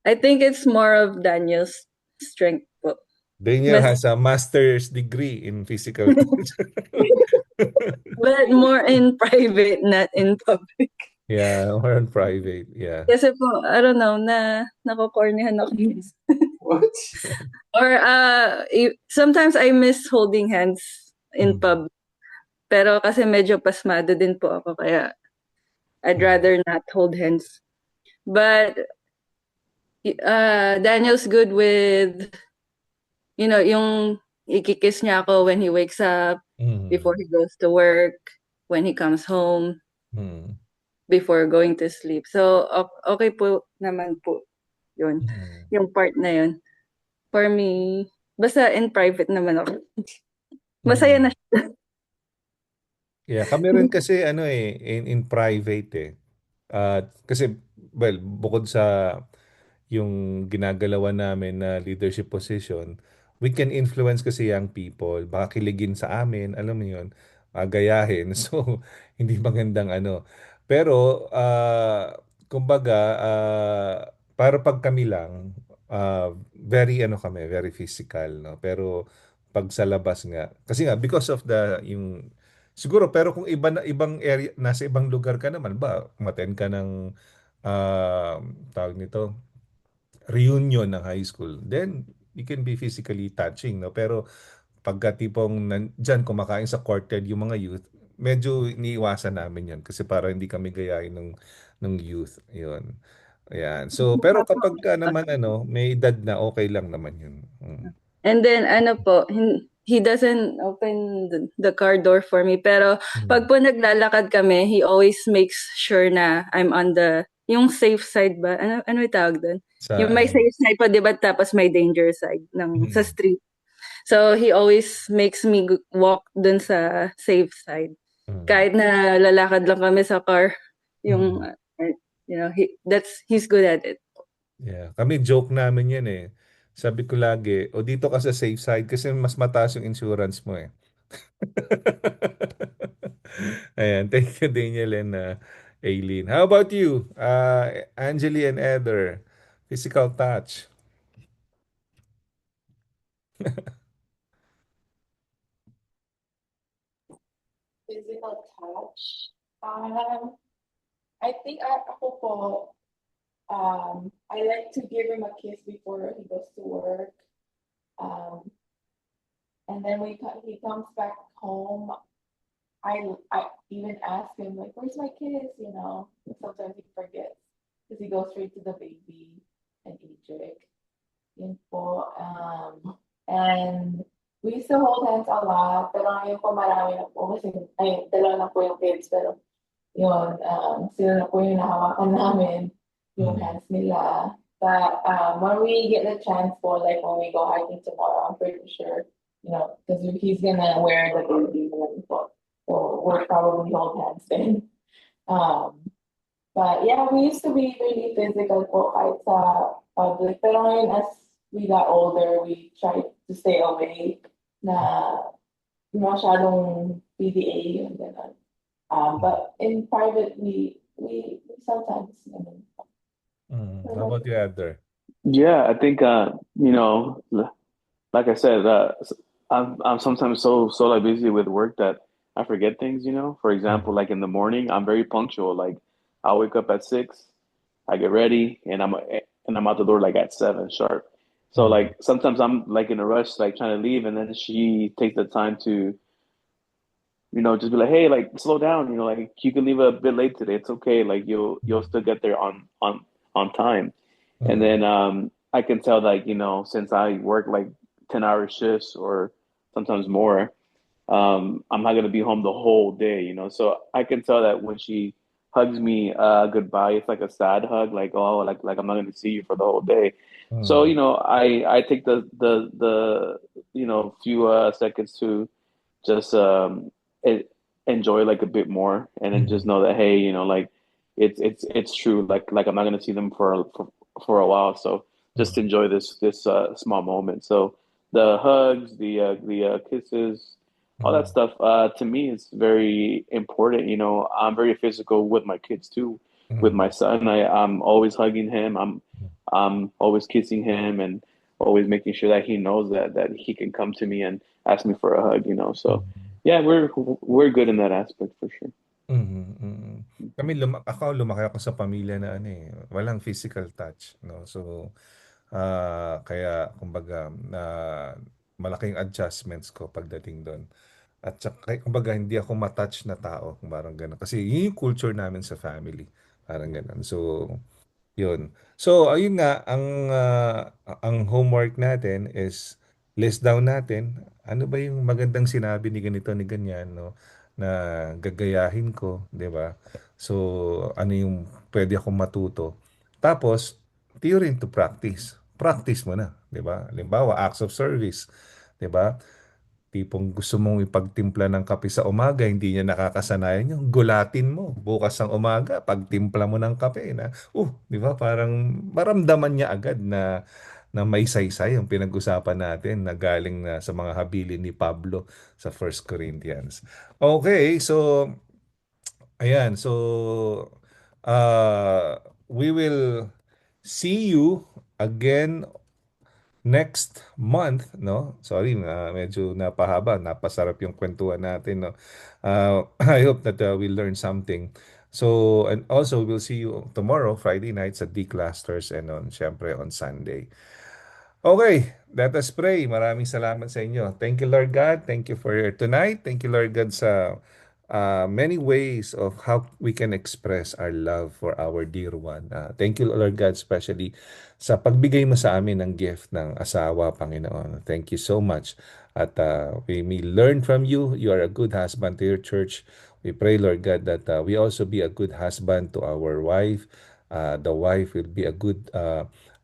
I think it's more of Daniel's strength po. Daniel Mas, has a master's degree in physical touch. but more in private, not in public. Yeah, more on private. Yeah. Kasi po, I don't know, nakokornihan ako. What? Or sometimes I miss holding hands in pub. Pero kasi medyo pasmado din po ako, kaya I'd rather not hold hands. But Daniel's good with, yung ikikiss niya ako when he wakes up, before he goes to work, when he comes home, before going to sleep. So, okay po naman po yun. Yung part na yun. For me, basta in private naman ako. Masaya na siya. Yeah, kami rin kasi in private eh. Kasi well, bukod sa yung ginagalawan namin na leadership position, we can influence kasi young people, baka kiligin sa amin, alam mo yun, gayahin. So, hindi magandang ano. Pero, kumbaga, para pag kami lang, very kami, very physical, no? Pero, pag sa labas nga, kasi nga, because of siguro, pero kung ibang area, nasa ibang lugar ka naman, ba, umattend ka ng, tawag nito, reunion ng high school, then you can be physically touching, no? Pero pagka tipong dyan kumakain sa courtyard yung mga youth, medyo iniiwasan namin yan kasi para hindi kami gayahin ng youth. Yun. Ayan. So, pero kapag naman may edad na, okay lang naman yun. And then, he doesn't open the car door for me. Pero, pag po naglalakad kami, he always makes sure na I'm on yung safe side ba? Ano yung tawag doon? Yung may safe side pa, di ba? Tapos may danger side sa street. So, he always makes me walk dun sa safe side. Kahit na lalakad lang kami sa car, he's good at it. Yeah. Kami joke namin yan eh. Sabi ko lagi, dito ka sa safe side kasi mas mataas yung insurance mo eh. Ayan, thank you Daniel and Aileen. How about you, Angeli and Heather? Physical touch. Physical touch. I think ako po, I like to give him a kiss before he goes to work. And then when he comes back home, I even ask him, like, where's my kiss? Sometimes he forgets because he goes straight to the baby and Edric. Yun po. And we used to hold hands a lot, pero ngayon po marami na po kasi, dalawa na po yung kids, pero yun, sila na po yung nahawakan namin, yung hands nila. But when we get the chance for, like, when we go hiking tomorrow, I'm pretty sure, because he's gonna wear the baby po. So we'll probably hold hands then. But yeah, we used to be really physical po kahit sa public. Pero ngayon, as we got older, we tried to stay away na masyadong PDA and gano'n. But in private, we sometimes. How about you, Heather? Yeah, I think like I said, I'm sometimes so like busy with work that I forget things. For example, like in the morning, I'm very punctual. Like I'll wake up at 6. I get ready, and I'm out the door like at 7 sharp. So like sometimes I'm like in a rush, like trying to leave, and then she takes the time to, just be like, hey, like slow down, like you can leave a bit late today. It's okay. Like you'll still get there on time. And then I can tell that, since I work like 10-hour shifts or sometimes more, I'm not gonna be home the whole day, So I can tell that when she hugs me goodbye, it's like a sad hug, like, oh, like I'm not gonna see you for the whole day. So, I take the few seconds to just e- enjoy like a bit more, and then just know that, hey, like it's true, like I'm not gonna see them for a while, so just enjoy this small moment. So the hugs, the kisses, all that stuff, to me is very important. I'm very physical with my kids too. With my son, I'm always hugging him. I'm always kissing him, and always making sure that he knows that he can come to me and ask me for a hug. So yeah, we're good in that aspect for sure. Mhm, mm. Lumaki ako sa pamilya na ano eh, walang physical touch, no? So, kaya kumbaga na malaking adjustments ko pagdating doon. At saka, kumbaga hindi ako ma-touch na tao, parang gano'n. Kasi yun yung culture namin sa family, parang gano'n. So, yun. So, ayun nga, ang homework natin is list down natin, ano ba yung magandang sinabi ni ganito, ni ganyan, no? Na gagayahin ko, di ba? So, ano yung pwede akong matuto. Tapos, theory to practice. Practice mo na, di ba? Halimbawa, acts of service, di ba? Tipong gusto mong ipagtimpla ng kape sa umaga, hindi niya nakakasanayan yung gulatin mo bukas ng umaga, pagtimpla mo ng kape na, di ba? Parang maramdaman niya agad na may saysay yung pinag-usapan natin na galing na sa mga habilin ni Pablo sa First Corinthians. Okay, so ayan, so we will see you again next month, no? Sorry na medyo napahaba, napasarap yung kwentuhan natin, no? I hope that we learn something. So, and also we'll see you tomorrow, Friday night sa D-Clusters, and syempre on Sunday. Okay, let us pray. Maraming salamat sa inyo. Thank you, Lord God. Thank you for your tonight. Thank you, Lord God, sa many ways of how we can express our love for our dear one. Thank you, Lord God, especially sa pagbigay mo sa amin ng gift ng asawa, Panginoon. Thank you so much. At we may learn from you. You are a good husband to your church. We pray, Lord God, that we also be a good husband to our wife. The wife will be a good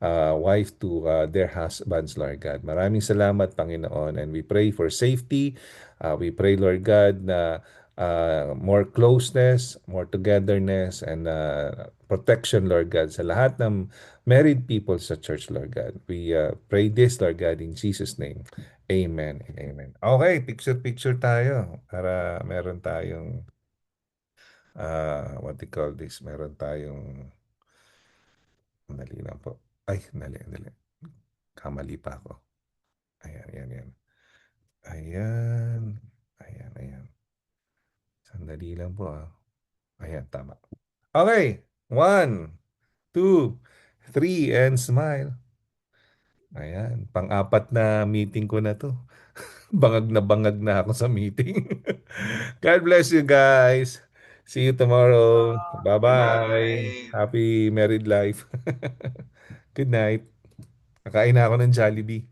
wife to their husbands, Lord God. Maraming salamat, Panginoon. And we pray for safety. We pray, Lord God, na more closeness, more togetherness, and protection, Lord God, sa lahat ng married people sa church, Lord God. We pray this, Lord God, in Jesus' name. Amen and amen. Okay, picture tayo para meron tayong what do you call this? Meron tayong dali lang po. Ay, dali. Kamali pa ako. Ayan. Ayan. Sandali lang po ah. Ayan, tama. Okay. 1, 2, 3, and smile. Ayan. Pang-apat na meeting ko na to. Bangag na ako sa meeting. God bless you guys. See you tomorrow. Bye-bye. Bye. Happy married life. Good night. Kakain na ako ng Jollibee.